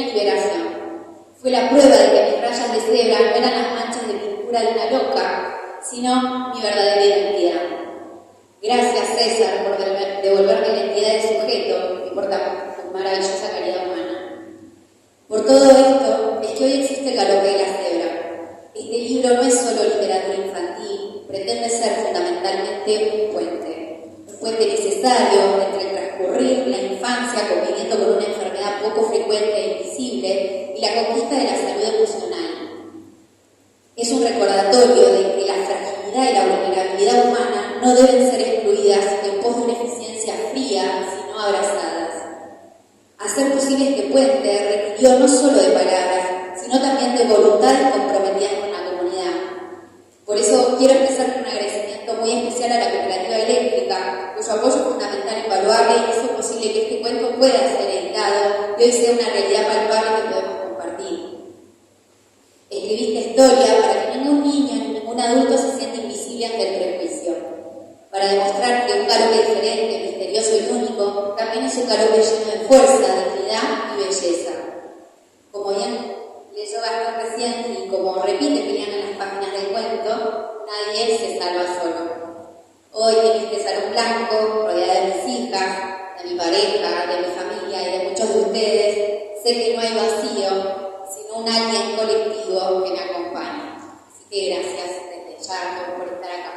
N: liberación. Fue la prueba de que mis rayas de cebra no eran las manchas de pintura de una loca, sino mi verdadera identidad. Gracias, César, por devolverme la identidad del sujeto y por tu maravillosa calidad humana. Por todo esto es que hoy existe el galope de la cebra. Este libro no es solo literatura infantil, pretende ser fundamentalmente un puente necesario entre el transcurrir la infancia conviviendo con una enfermedad poco frecuente e invisible y la conquista de la salud emocional. Es un recordatorio de que la fragilidad y la vulnerabilidad humana no deben ser excluidas en pos de una eficiencia fría, sino abrazadas. Hacer posible este puente requirió no solo de palabras, sino también de voluntades comprometidas con la comunidad. Por eso quiero empezar con un agradecimiento hoy sea una realidad palpable que podemos compartir. Escribí esta historia para que ningún niño ni ningún adulto se sienta invisible ante el prejuicio, para demostrar que un karaoke diferente, misterioso y único también es un karaoke lleno de fuerza, dignidad y belleza. Como bien leyó Gastón recién y como repite Piliano en las páginas del cuento, nadie se salva solo. Hoy en este salón blanco, rodeada de mis hijas, de mi pareja, de mi familia y de muchos de ustedes, sé que no hay vacío, sino un alguien colectivo que me acompaña. Así que gracias desde ya por estar acá.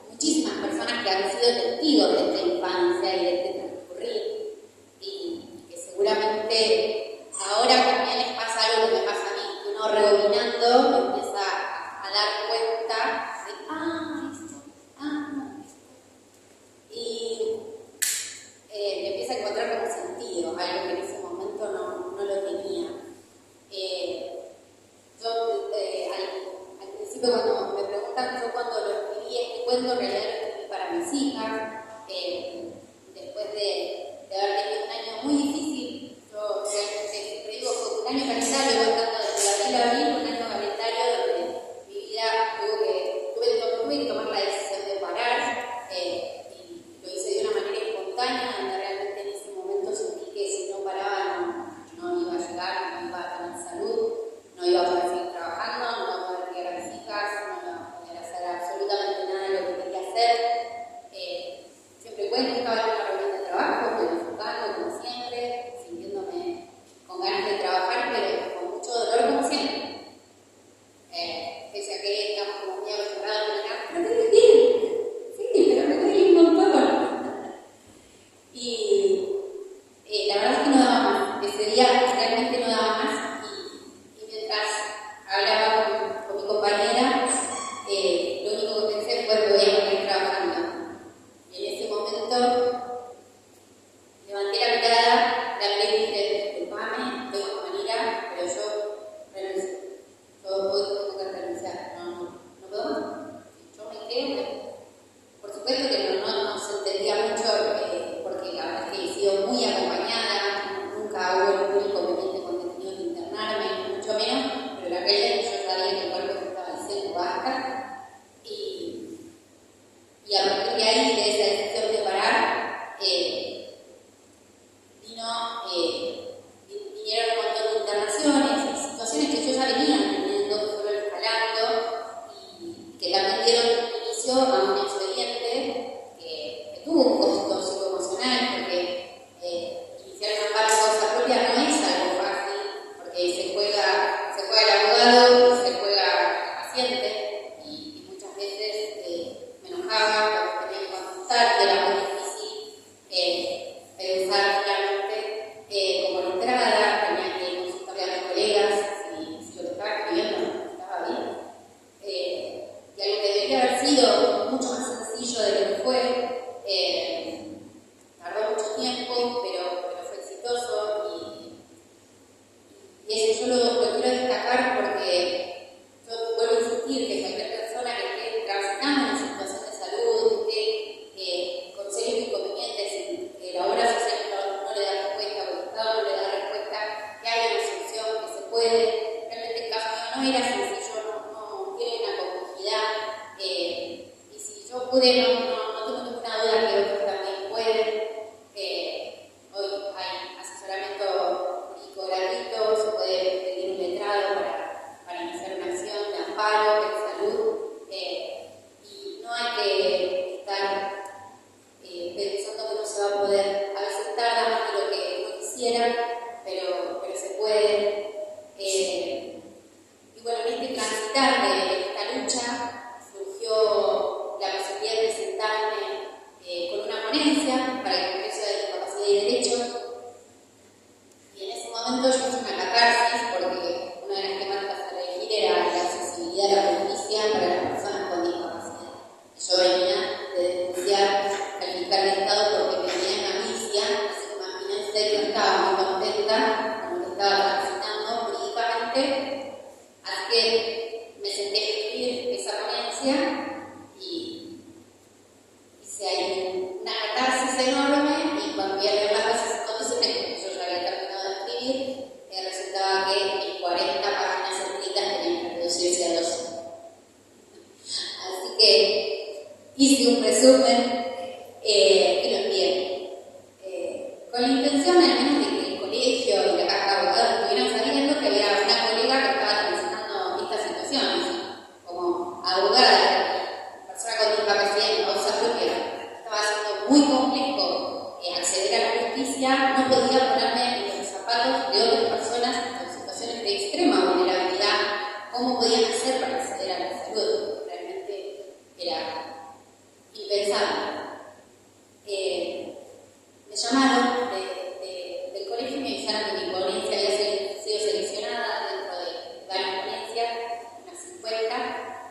N: Muchísimas personas que han sido testigos de esta infancia y de este transcurrir, y que seguramente ahora también les pasa algo que me pasa a mí, que uno rebobinando empieza a dar cuenta de esto, y me empieza a encontrar como sentido, algo que en ese momento no lo tenía. Yo al principio cuando me preguntan, yo cuando lo escribí este cuento en realidad lo escribí para mis hijas, después de haber tenido un año muy difícil. Yo realmente siempre digo fue un año calendario, contando desde abril a abril, un año calendario donde mi vida tuve que tomar la decisión de parar, y lo hice de una manera espontánea, donde realmente en ese momento sentí que si no paraba no iba a llegar, no iba a tener salud, no iba a poder seguir trabajando, no iba a poder criar a mis hijas, no iba a poder hacer absolutamente nada de lo que quería hacer. Siempre cuento que estaba en una reunión de trabajo, pero enfocando como siempre, sintiéndome con ganas de trabajar, pero con mucho dolor como siempre. Pese a que estamos como muy acostumbrados a mirar, pero te ves bien, sí, pero me duele un montón. Y la verdad es que no daba más, ese día realmente no daba más, y mientras hablaba con mi compañera, lo único que pensé fue que voy a seguir trabajando. Y en ese momento levanté la mirada, la miré y dije, disculpame, estoy con Manira, pero yo renuncio. Yo hoy tengo que renunciar, no puedo más. Yo me quedo. Por supuesto que no se entendía mucho, porque la verdad es que he sido muy acompañada, nunca hubo ningún inconveniente con detenido de internarme, ni mucho menos, pero la realidad es que yo sabía que el cuerpo me estaba diciendo basta, y a partir de ahí, de esa decisión de parar, vinieron un montón de internaciones, situaciones que yo ya venía teniendo, que fueron escalando, y que también dieron inicio a un expediente que tuvo un costo psicoemocional, porque iniciar un amparo por causa propia no es algo fácil, porque se juega el abogado y se juega el paciente, y muchas veces me enojaba cuando tenía que consultar, que era muy difícil pensar claramente como la entrada, tenía que consultarle a mis colegas si lo que estaba escribiendo estaba bien. Y algo que debería haber sido mucho más sencillo de lo que fue, tardó mucho tiempo, pero fue exitoso, y eso yo lo quiero destacar porque yo vuelvo a insistir que cualquier persona que esté transitando una situación de salud, que esté con serios inconvenientes y que la obra social no le da respuesta, o el Estado no le da respuesta, que hay una solución, que se puede. Realmente el caso no era sencillo, no tiene una complejidad, y si yo pude, no tengo ninguna duda que otros también pueden. Hoy hay asesoramiento jurídico gratuito, se puede pedir un letrado para iniciar una acción de amparo, de salud, y no hay que estar pensando que no se va a poder. A veces tarda más de lo que uno quisiera, pero se puede. Y bueno, en este transitar de esta lucha surgió la posibilidad de presentar infancia y hice ahí una catarsis enorme y cuando voy a leer las bases y condiciones, porque yo ya había terminado de escribir, resultaba que mis 40 páginas escritas tenían que reducirse a 12. Así que hice un resumen y lo envié. Con la intención al menos de que el colegio y la caja de abogados estuvieran sabiendo que había una colega que estaba transitando esta situación, como abogada, persona con discapacidad y causa propia, estaba siendo muy complejo acceder a la justicia, no podía ponerme en los zapatos de otras personas en situaciones de extrema vulnerabilidad, cómo podían hacer para acceder a la salud. Realmente era impensable. Me llamaron del colegio y me avisaron que mi ponencia había sido seleccionada dentro de varias ponencias, unas 50,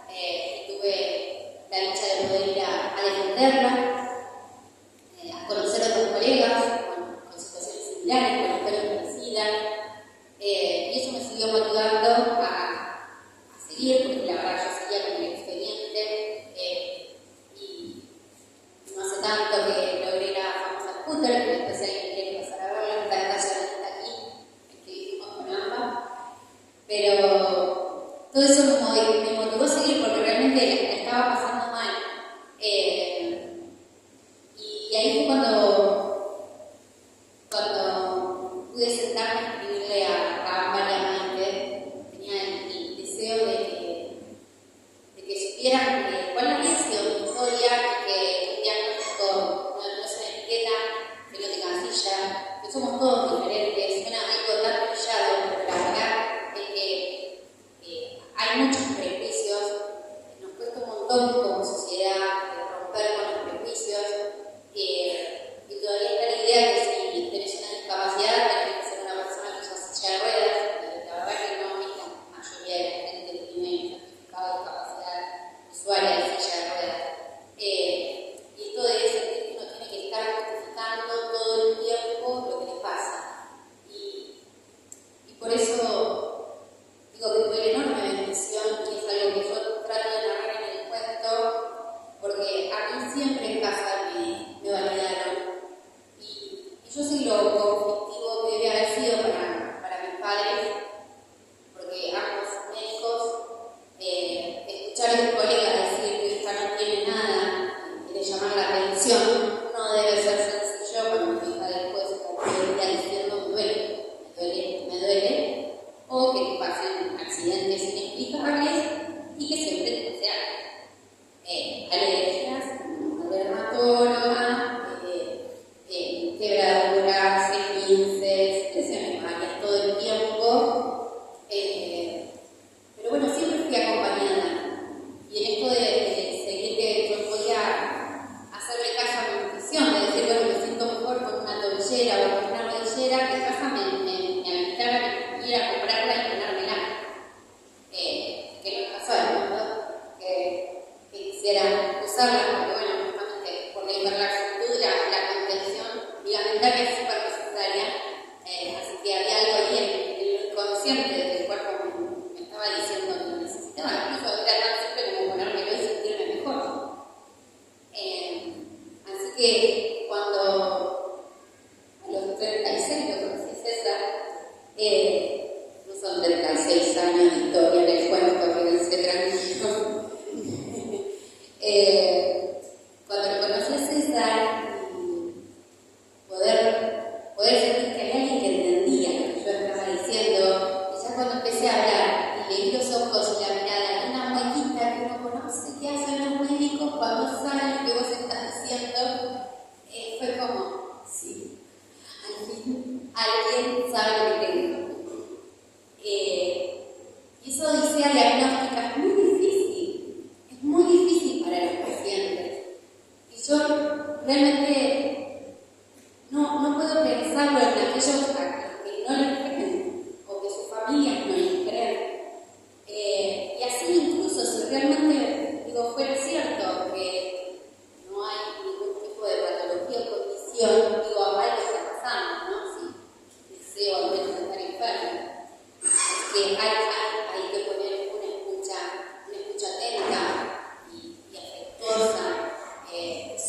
N: y tuve la dicha de poder ir a defenderla, a conocer a otros colegas con situaciones similares, con historias parecidas, y eso me siguió motivando a seguir, porque la verdad yo seguía con el expediente, y no hace tanto que logré la famosa scooter, que después alguien quiere pasar a verla, está en casa aquí, escribimos con ambas, pero todo eso me motivó a seguir porque realmente la estaba pasando mal. Y ahí fue cuando pude sentarme a escribirle a variamente. Tenía el deseo de que supieran cuál había sido mi historia y que un diagnóstico no es una etiqueta que no te cancilla, que somos todos diferentes. Suena algo tan brillado, pero la verdad es que hay muchos prejuicios. Nos cuesta un montón como sociedad romper con los prejuicios, y todavía está la idea que si tenés una discapacidad tenés que ser una persona que usa silla de ruedas. La verdad que no es la mayoría de la gente que tiene certificado de discapacidad usuaria de silla de ruedas. Y esto debe sentir que uno tiene que estar justificando todo el tiempo lo que le pasa. Y por eso digo que fue una enorme bendición y es algo que yo trato de narrar en el cuento, porque a mí siempre en casa me validaron. Y yo sé lo conflictivo que debe haber sido para mis padres, porque ambos médicos, escuchar a un colega decir que esta no tiene nada, quiere llamar la atención, no debe ser sencillo cuando mi hija después está diciendo me duele, o que te pasen accidentes inexplicables y que siempre sean alergias, dermatóloga, quebraduras, esguinces, lesiones varias todo el tiempo. Pero bueno, siempre fui acompañada. Y en esto de seguir que yo podía hacerle caso a mi intuición, de decir, bueno, me siento mejor con una tobillera o con una rodillera, que en casa me habilitaran a ir a comprarla y ponérmela. Que no pasaba, ¿no? Que quisiera usarla, porque bueno, justamente por la hiperlaxitud, la contención ligamentaria es súper necesaria. Así que había algo ahí en el inconsciente de que el cuerpo me estaba diciendo que lo necesitaba. Incluso era tan simple como ponérmelo y sentirme mejor. Así que cuando a los 36 lo conocí a César, no son 36 años de historia del cuento, quédense tranquilos. Cuando lo conocí a César y poder sentir que había alguien que entendía lo que yo estaba diciendo, y ya cuando empecé a hablar y leí los ojos y la mirada, una muequita que uno conoce que hacen los médicos cuando saben lo que vos estás diciendo, fue como, sí, al fin alguien sabe lo que tengo. Y eso odisea diagnóstica es muy difícil para los pacientes.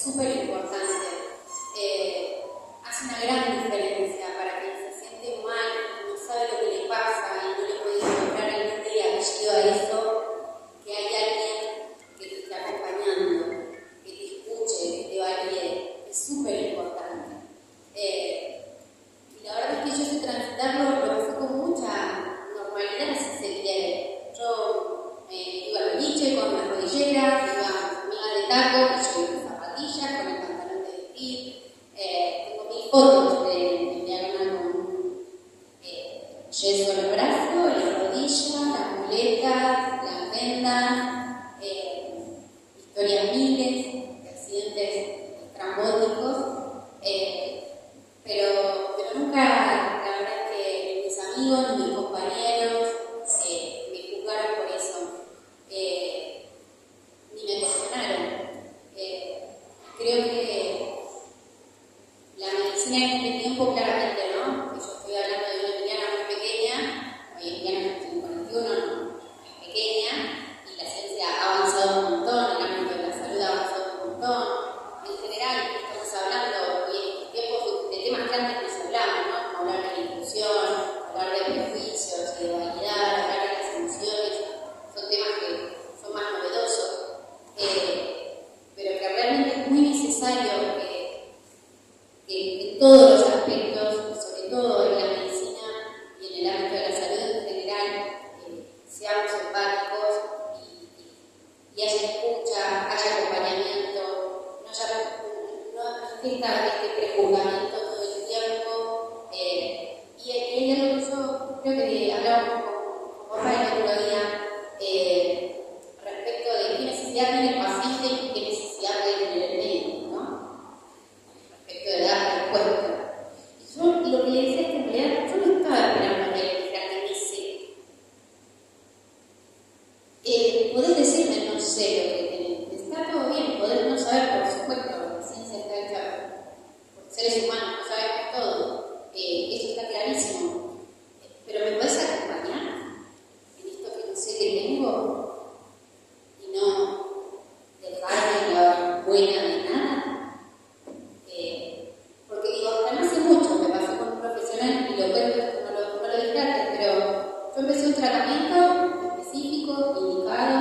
N: súper importante. Hace una gran diferencia para quien se siente mal, no sabe lo que le pasa y no le puede encontrar el nombre y apellido a eso, que hay alguien que te esté acompañando, que te escuche, que te valide. Es súper importante. Y la verdad es que yo sé transitarlo, lo hice con mucha normalidad, si se quiere. Yo iba al boliche con las rodilleras, iba amiga de taco, y yo iba con zapatillas, con el pantalón de vestir. Tengo 1000 fotos de diagonal con yeso en el brazo, en la rodilla, las muletas, las vendas, historias miles de accidentes estrambóticos, pero nunca, la verdad es que mis amigos ni mis compañeros me juzgaron por eso, ni me cuestionaron. Creo que la medicina en este tiempo, claramente, ¿no? Que yo estoy hablando de una Emiliana muy pequeña, hoy Emiliana en 41, no, es pequeña, y la ciencia ha avanzado un montón, el ámbito de la salud ha avanzado un montón. En general, estamos hablando hoy en estos tiempos de temas que antes no se hablaban, ¿no? Como hablar de la inclusión, hablar de prejuicios, de vanidad, hablar de las emociones, son temas que son más novedosos, pero que realmente es muy necesario que en todos los aspectos, sobre todo en la medicina y en el ámbito de la salud en general, seamos empáticos y haya escucha, haya acompañamiento, no exista este prejuzgamiento todo el tiempo. Y hay algo que yo creo que hablábamos con papá el otro día, respecto de qué necesidad tiene el paciente y qué necesidad debe tener el médico, ¿no? Respecto de dar respuesta. Yo lo que le decía es que en realidad yo no estaba esperando que él dijera que ni sé. Podés decirme no sé lo que tenés. Está todo bien, poder no saber, por supuesto, la ciencia está hecha por seres humanos, no sabemos todo. Eso está clarísimo. Pero ¿me podés acompañar en esto que no sé que tengo? Y no dejarme la buena de nada. Porque digo, hasta no hace mucho me pasó con un profesional, y lo cuento, no lo dije antes, pero yo empecé un tratamiento específico, indicado,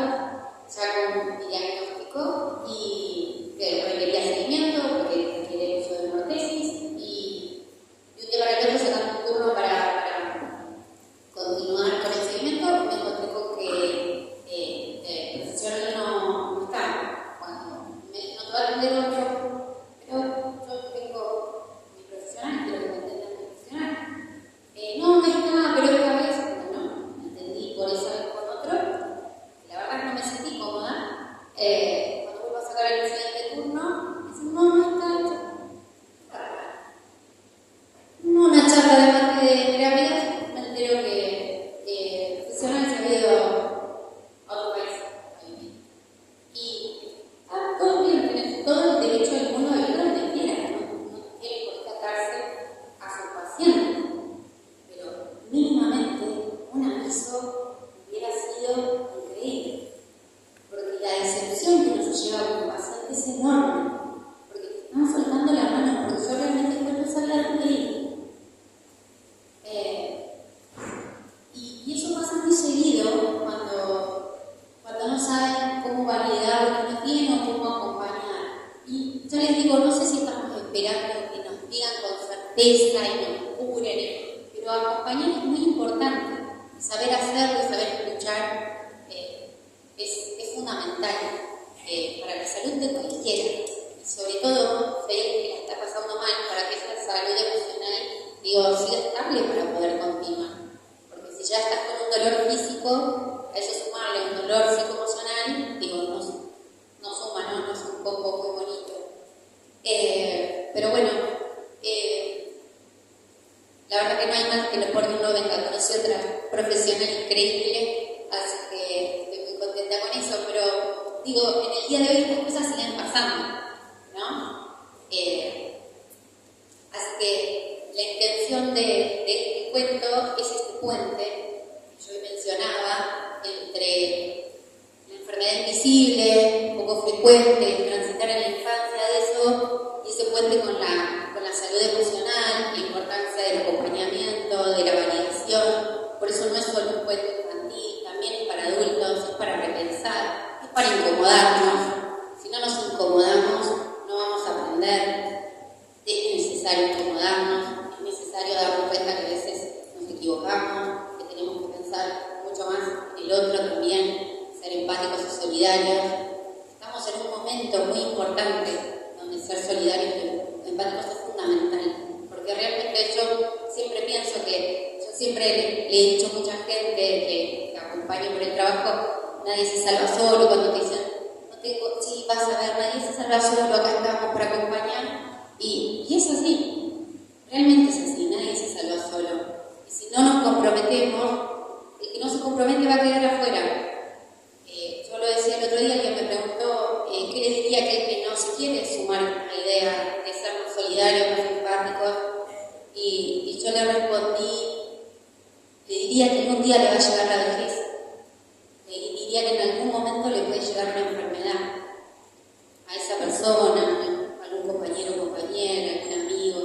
N: ya con diagnóstico, y que requería seguimiento, porque requiere el uso de ortesis, y un día para el otro sacando un turno para continuar con el seguimiento, me encontré con que el profesional no estaba. Cuando me notó atender otro, pero yo tengo mi profesional, quiero que me entienda mi profesional. No está, pero esta vez, bueno, me entendí por esa vez con otro. La verdad que no me sentí cómoda. Cuando vuelvo a sacar el siguiente turno, me dicen, no está hecho. Una charla de más de terapia, me entero que el profesional se había ido a otro país. Y está todo bien, tenés todo el derecho del mundo a vivir donde quieras, no tiene por qué atarse a su paciente. Pero mínimamente un aviso hubiera sido increíble. Porque la decepción que nos lleva como paciente es enorme. Porque te están soltando la mano, porque yo realmente quiero empezar a hablar de él. Y eso pasa muy seguido cuando no saben cómo validar lo que nos tienen o cómo acompañar. Y yo les digo, no sé si estamos esperando que nos digan con certeza y nos curen, pero acompañar es muy importante. Saber hacerlo y saber escuchar es fundamental para la salud de cualquiera. Y sobre todo, si hay alguien que la está pasando mal, para que esa salud emocional, siga estable para poder continuar. Porque si ya estás con un dolor físico, a eso sumarle un dolor psicoemocional, no suma, no es un combo muy bonito. Pero bueno, la verdad que no hay más que lo por uno venga. Conocí otra profesional increíble, así que estoy muy contenta con eso, pero digo, en el día de hoy estas cosas siguen pasando, ¿no? Así que la intención de este cuento es este puente que yo mencionaba entre la enfermedad invisible, poco frecuente, transitar en la infancia de eso, momento muy importante donde ser solidarios y empáticos es fundamental, porque realmente yo siempre pienso que, yo siempre le he dicho a mucha gente que acompaño por el trabajo, nadie se salva solo, cuando te dicen, sí, vas a ver, nadie se salva solo, acá estamos para acompañar, y es así, realmente es así, nadie se salva solo, y si no nos comprometemos, el que no se compromete va a quedar afuera. Yo lo decía el otro día, que me preguntó qué le diría a aquel que no se quiere sumar a la idea de ser más solidarios, más empáticos, y yo le respondí, le diría que algún día le va a llegar la vejez, le diría que en algún momento le puede llegar una enfermedad a esa persona, a algún compañero o compañera, a algún amigo,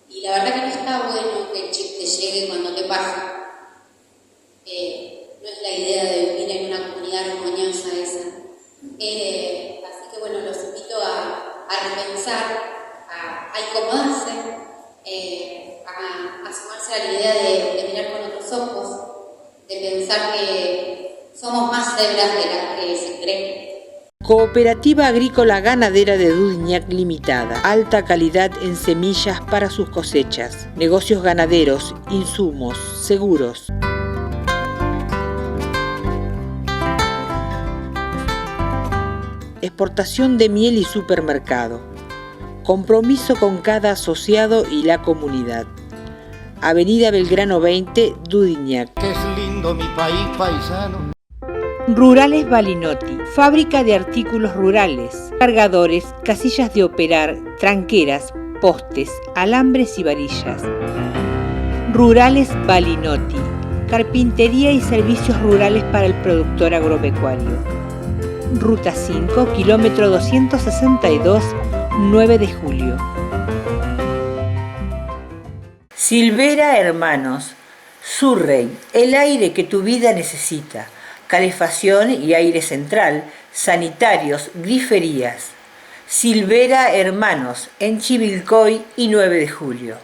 N: y la verdad que no está bueno que el chip te llegue cuando te pasa. No es la idea de vivir en una comunidad armoniosa esa. Así que bueno, los invito a repensar, a incomodarse, a sumarse a la idea de mirar con otros ojos, de pensar que somos más cebras de las que se creen.
B: Cooperativa Agrícola Ganadera de Dudignac Limitada. Alta calidad en semillas para sus cosechas. Negocios ganaderos, insumos, seguros. Exportación de miel y supermercado. Compromiso con cada asociado y la comunidad. Avenida Belgrano 20, Dudignac.
K: Que es lindo mi país paisano.
B: Rurales Balinotti, fábrica de artículos rurales, cargadores, casillas de operar, tranqueras, postes, alambres y varillas. Rurales Balinotti, carpintería y servicios rurales para el productor agropecuario. Ruta 5, kilómetro 262, 9 de julio. Silvera Hermanos, Surrey, el aire que tu vida necesita. Calefacción y aire central, sanitarios, griferías. Silvera Hermanos, en Chivilcoy y 9 de julio.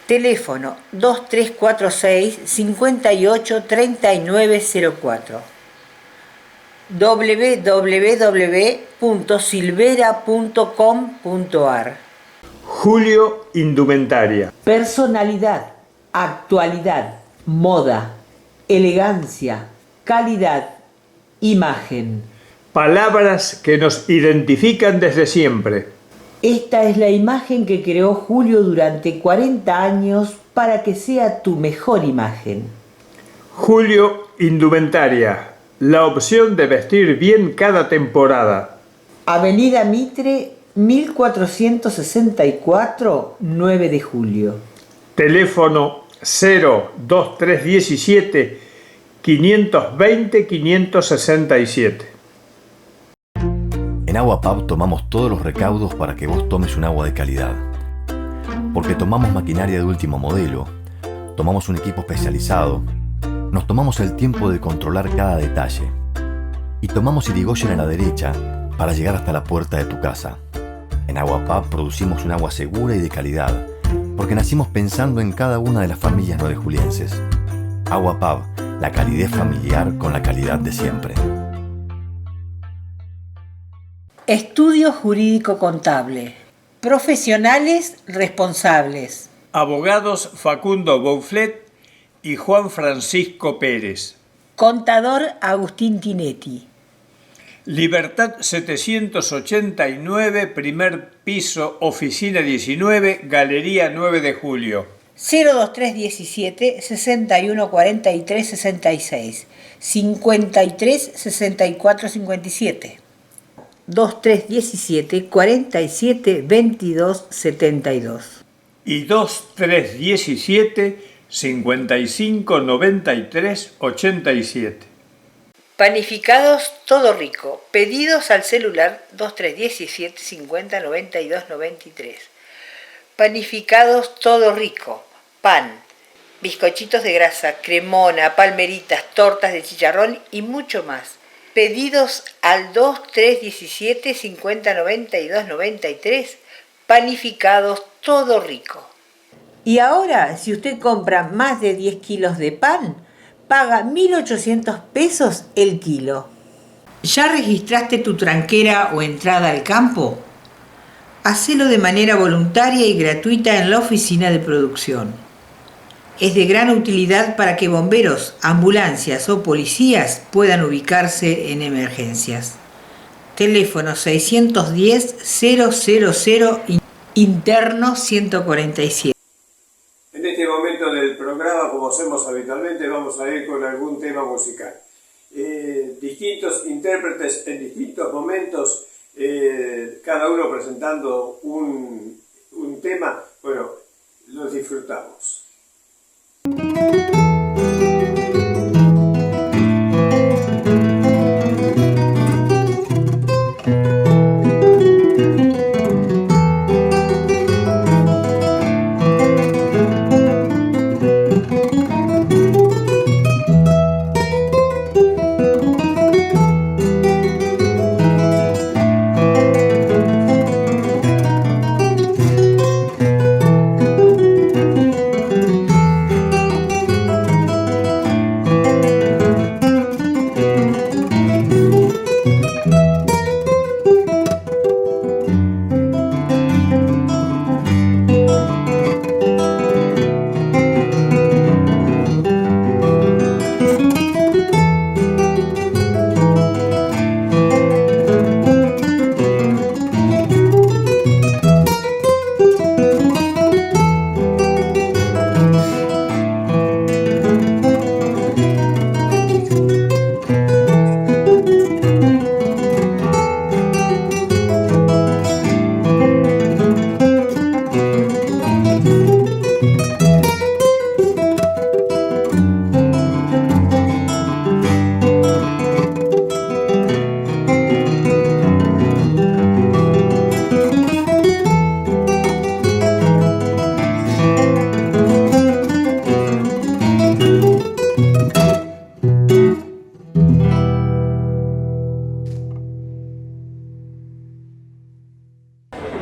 B: Teléfono 2346 58 3904. www.silvera.com.ar.
O: Julio Indumentaria.
B: Personalidad, actualidad, moda, elegancia, calidad, imagen.
O: Palabras que nos identifican desde siempre.
B: Esta es la imagen que creó Julio durante 40 años para que sea tu mejor imagen.
O: Julio Indumentaria. La opción de vestir bien cada temporada.
B: Avenida Mitre, 1464, 9 de julio.
O: Teléfono 02317 520 567.
L: En Agua Pub tomamos todos los recaudos para que vos tomes un agua de calidad. Porque tomamos maquinaria de último modelo, tomamos un equipo especializado, nos tomamos el tiempo de controlar cada detalle y tomamos Irigoyen a la derecha para llegar hasta la puerta de tu casa. En Agua Pub producimos un agua segura y de calidad, porque nacimos pensando en cada una de las familias nuevejulienses. Agua Pub, la calidez familiar con la calidad de siempre.
B: Estudio Jurídico Contable. Profesionales responsables.
O: Abogados Facundo Bouflet y Juan Francisco Pérez.
B: Contador Agustín Tinetti.
O: Libertad 789, primer piso, oficina 19, Galería 9 de Julio.
B: 02317 61 43 66 53 64 57 2317 47 22 72
O: y 2317 55 93 87.
B: Panificados Todo Rico. Pedidos al celular 2317 50 92 93. Panificados Todo Rico. Pan, bizcochitos de grasa, cremona, palmeritas, tortas de chicharrón y mucho más. Pedidos al 2317 50 92 93. Panificados Todo Rico. Y ahora, si usted compra más de 10 kilos de pan, paga 1.800 pesos el kilo. ¿Ya registraste tu tranquera o entrada al campo? Hacelo de manera voluntaria y gratuita en la oficina de producción. Es de gran utilidad para que bomberos, ambulancias o policías puedan ubicarse en emergencias. Teléfono 610-000 interno 147.
A: En este momento del programa, como hacemos habitualmente, vamos a ir con algún tema musical. Distintos intérpretes en distintos momentos, cada uno presentando un tema, bueno, los disfrutamos.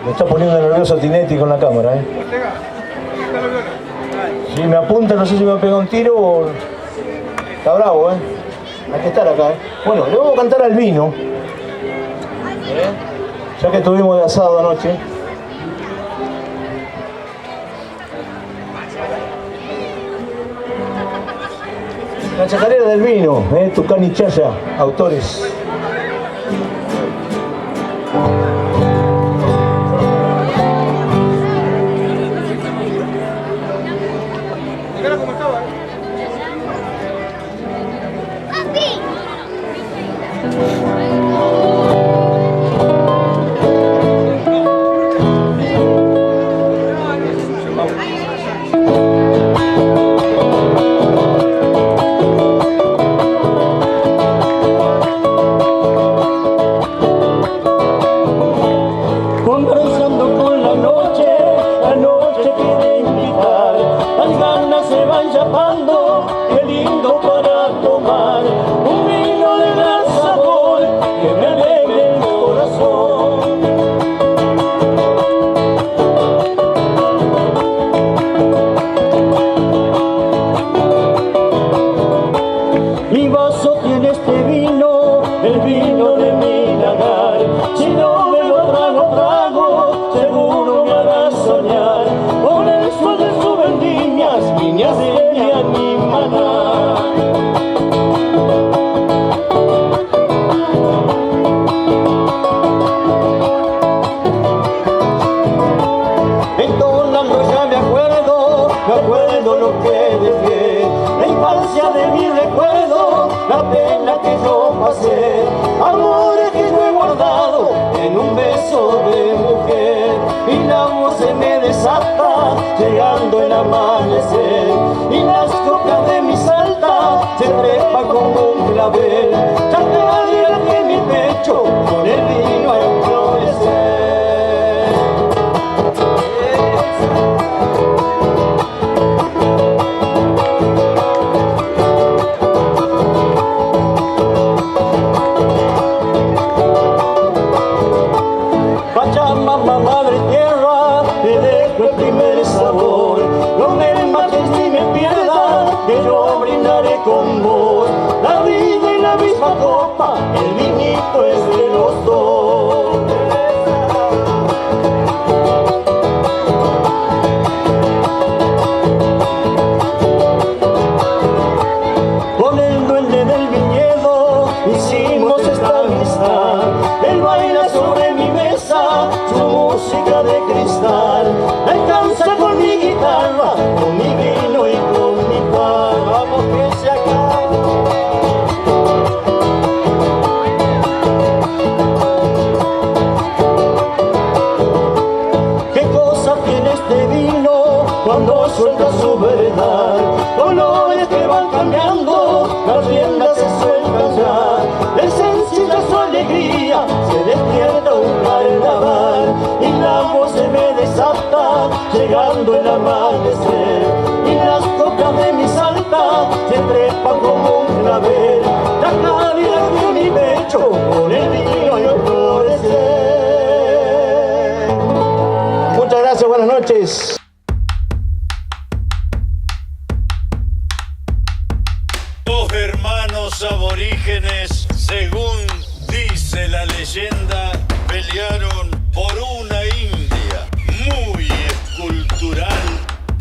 P: Me está poniendo nervioso Tinetti con la cámara, ¿eh? Si me apunta, no sé si me pega un tiro o... Está bravo, ¿eh? Hay que estar acá, ¿eh? Bueno, le vamos a cantar al vino. Ya que estuvimos de asado anoche. La chacarera del vino, Tucán y Chaya, autores.
Q: Llegando el amanecer y las cocas de mi salta se trepa como un clavel, chacarera en mi pecho con el vino a florecer. Pachamama, madre tierra, te dejo el primer sabor. No me mates ni me pierdas, que yo brindaré con vos la vida y la misma copa, el vinito. baila sobre mi mesa su música de cristal. Me alcanza con mi guitarra, con mi vino y con mi pan. Vamos que se acaba. ¿Qué cosa tiene este vino cuando suelta su verdad? Colores que van cambiando, las riendas se sueltan ya. De sencilla su alegría se despierta un carnaval y la voz se me desata llegando el amanecer. Y las coplas de mi salta se trepan como un clavel. La cavidad de mi pecho con el vino y florecer.
P: Muchas gracias, buenas noches.
R: Dos hermanos aborígenes, según dice la leyenda, pelearon por una India muy escultural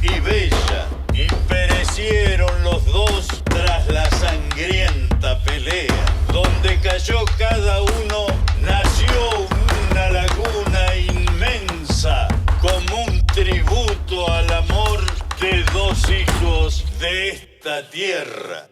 R: y bella, y perecieron los dos tras la sangrienta pelea. Donde cayó cada uno, nació una laguna inmensa, como un tributo al amor de dos hijos de esta tierra.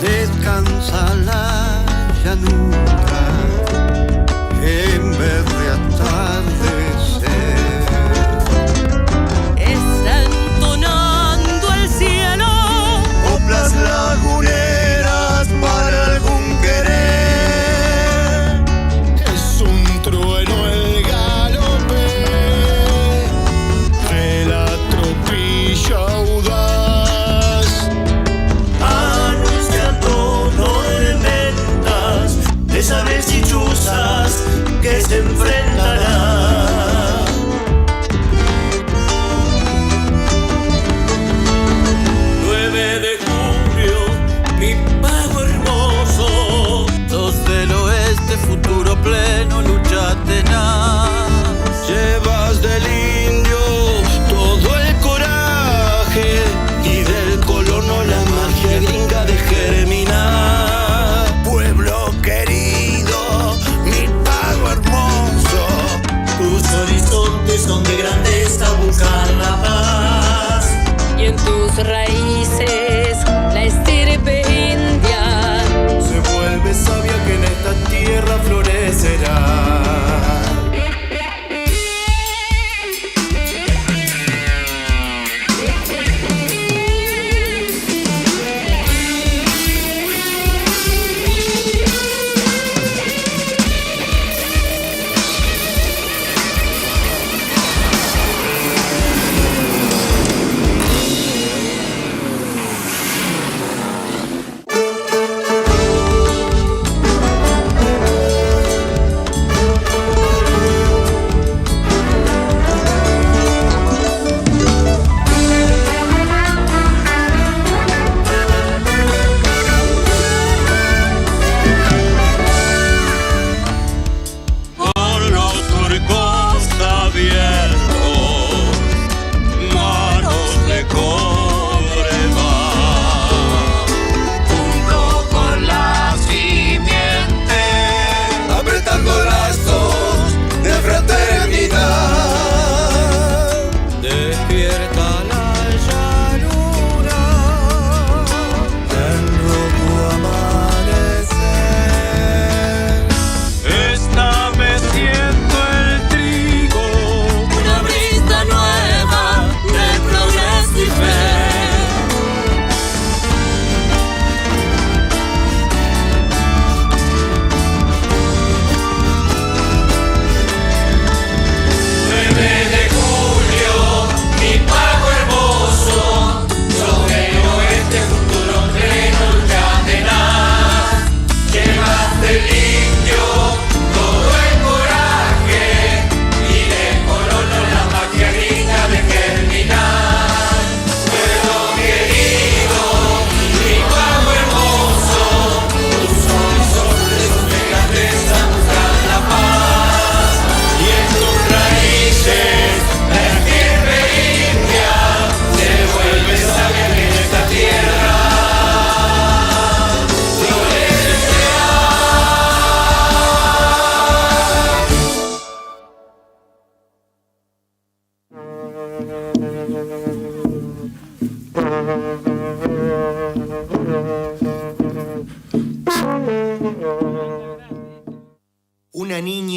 K: Descansa la llanura en vez de atardecer.
Q: Está entonando el cielo
K: Coplas laguneras para algún querer. Es un trueno el galope de la tropilla audaz, anunciando tormentas,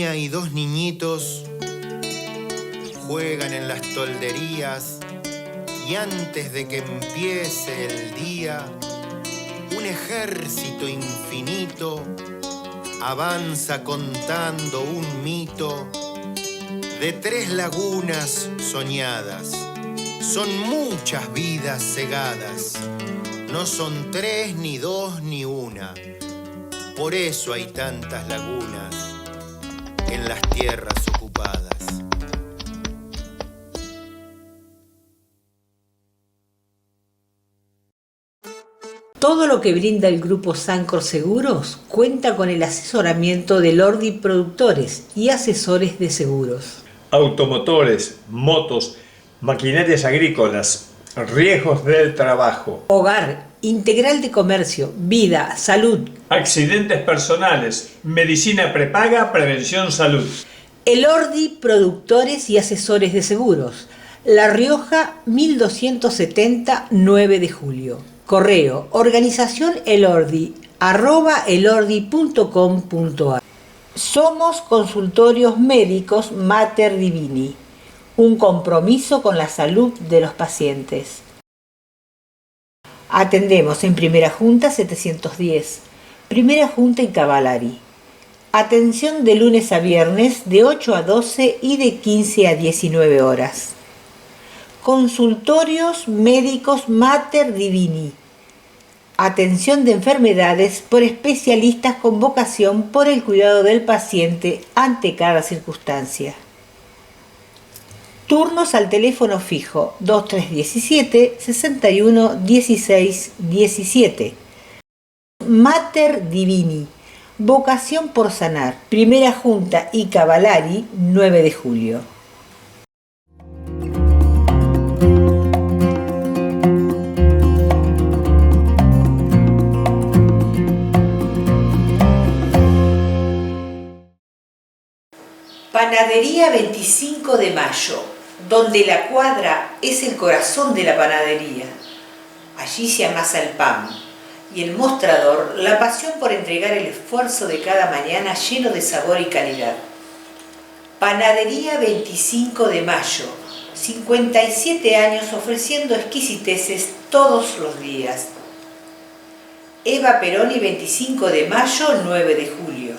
S: niña y dos niñitos juegan en las tolderías y antes de que empiece el día, un ejército infinito avanza contando un mito de 3 lagunas soñadas. Son muchas vidas cegadas, no son 3 ni 2 ni 1. Por eso hay tantas lagunas en las tierras ocupadas.
B: Todo lo que brinda el Grupo Sancor Seguros cuenta con el asesoramiento de Lordi Productores y Asesores de Seguros.
O: Automotores, motos, maquinarias agrícolas, riesgos del trabajo,
B: Hogar, integral de comercio, vida, salud,
O: accidentes personales, medicina prepaga, prevención salud.
B: Elordi Productores y Asesores de Seguros, La Rioja 1270, 9 de julio. Correo organizacionelordi@elordi.com.ar. Somos consultorios médicos Mater Divini, un compromiso con la salud de los pacientes. Atendemos en Primera Junta 710, Primera Junta y Cavallari. Atención de lunes a viernes de 8 a 12 y de 15 a 19 horas. Consultorios médicos Mater Divini. Atención de enfermedades por especialistas con vocación por el cuidado del paciente ante cada circunstancia. Turnos al teléfono fijo 2317 61 16 17. Mater Divini. Vocación por sanar. Primera Junta y Cavallari, 9 de julio. Panadería 25 de Mayo, donde la cuadra es el corazón de la panadería. Allí se amasa el pan y el mostrador, la pasión por entregar el esfuerzo de cada mañana lleno de sabor y calidad. Panadería 25 de Mayo, 57 años ofreciendo exquisiteces todos los días. Eva Peroni 25 de Mayo, 9 de julio.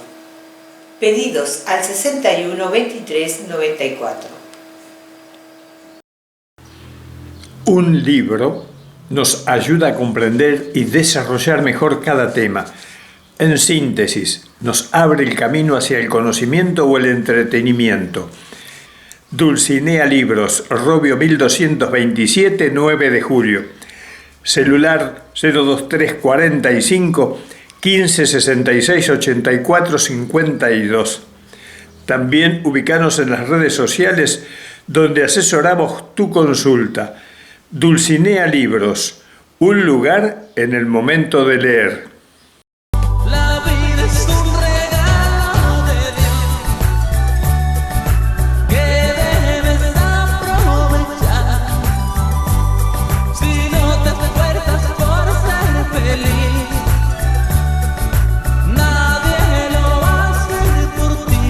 B: Pedidos al 61 23 94.
O: Un libro nos ayuda a comprender y desarrollar mejor cada tema. En síntesis, nos abre el camino hacia el conocimiento o el entretenimiento. Dulcinea Libros, Robio 1227, 9 de julio. Celular 02345 15 66 84 52. También ubícanos en las redes sociales donde asesoramos tu consulta. Dulcinea Libros, un lugar en el momento de leer.
K: La vida es un regalo de Dios que debes aprovechar. Si no te esfuerzas por ser feliz, nadie lo va a hacer por ti.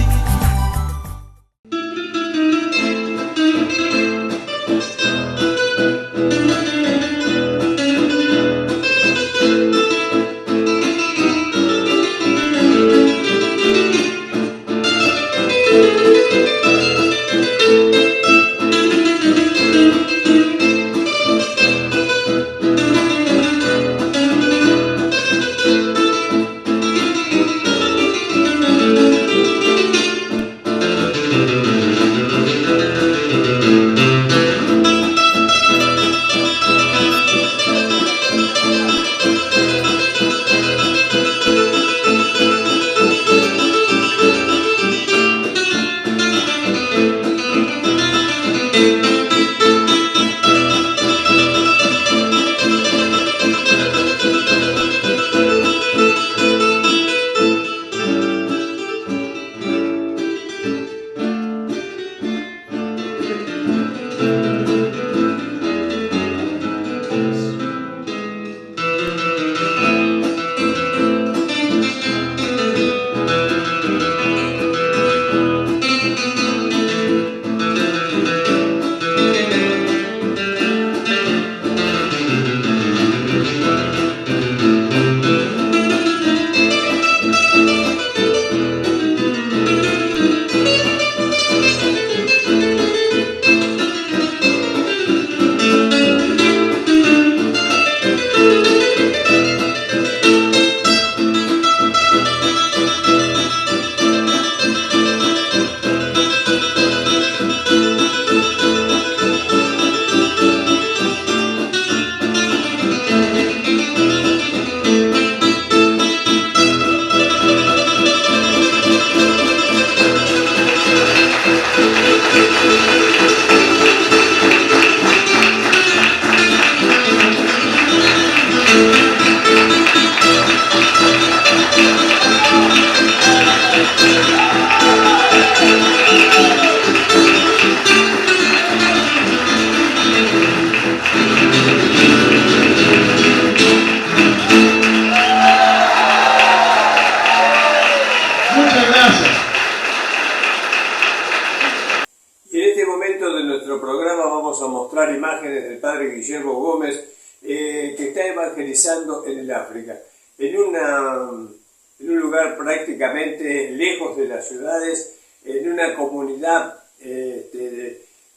A: vamos a mostrar imágenes del padre Guillermo Gómez, que está evangelizando en el África, en un lugar prácticamente lejos de las ciudades, en una comunidad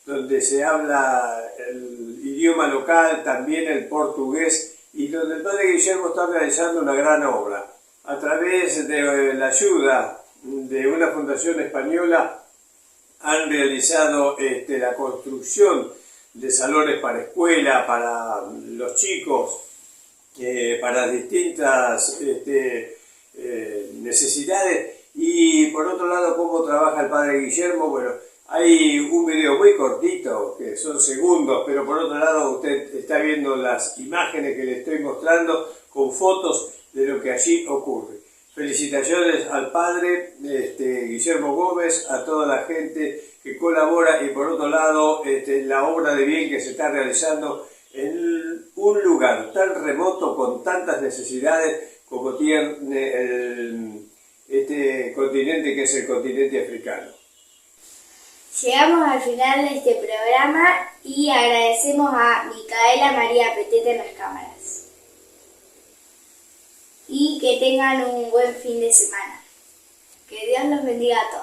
A: donde se habla el idioma local, también el portugués, y donde el padre Guillermo está realizando una gran obra. A través de la ayuda de una fundación española han realizado la construcción de salones para escuela, para los chicos, para distintas necesidades. Y por otro lado, ¿cómo trabaja el padre Guillermo? Bueno, hay un video muy cortito, que son segundos, pero por otro lado usted está viendo las imágenes que le estoy mostrando con fotos de lo que allí ocurre. Felicitaciones al padre Guillermo Gómez, a toda la gente que colabora, y por otro lado la obra de bien que se está realizando en un lugar tan remoto con tantas necesidades como tiene este continente, que es el continente africano.
C: Llegamos al final de este programa y agradecemos a Micaela María Petete en las cámaras. Y que tengan un buen fin de semana. Que Dios los bendiga a todos.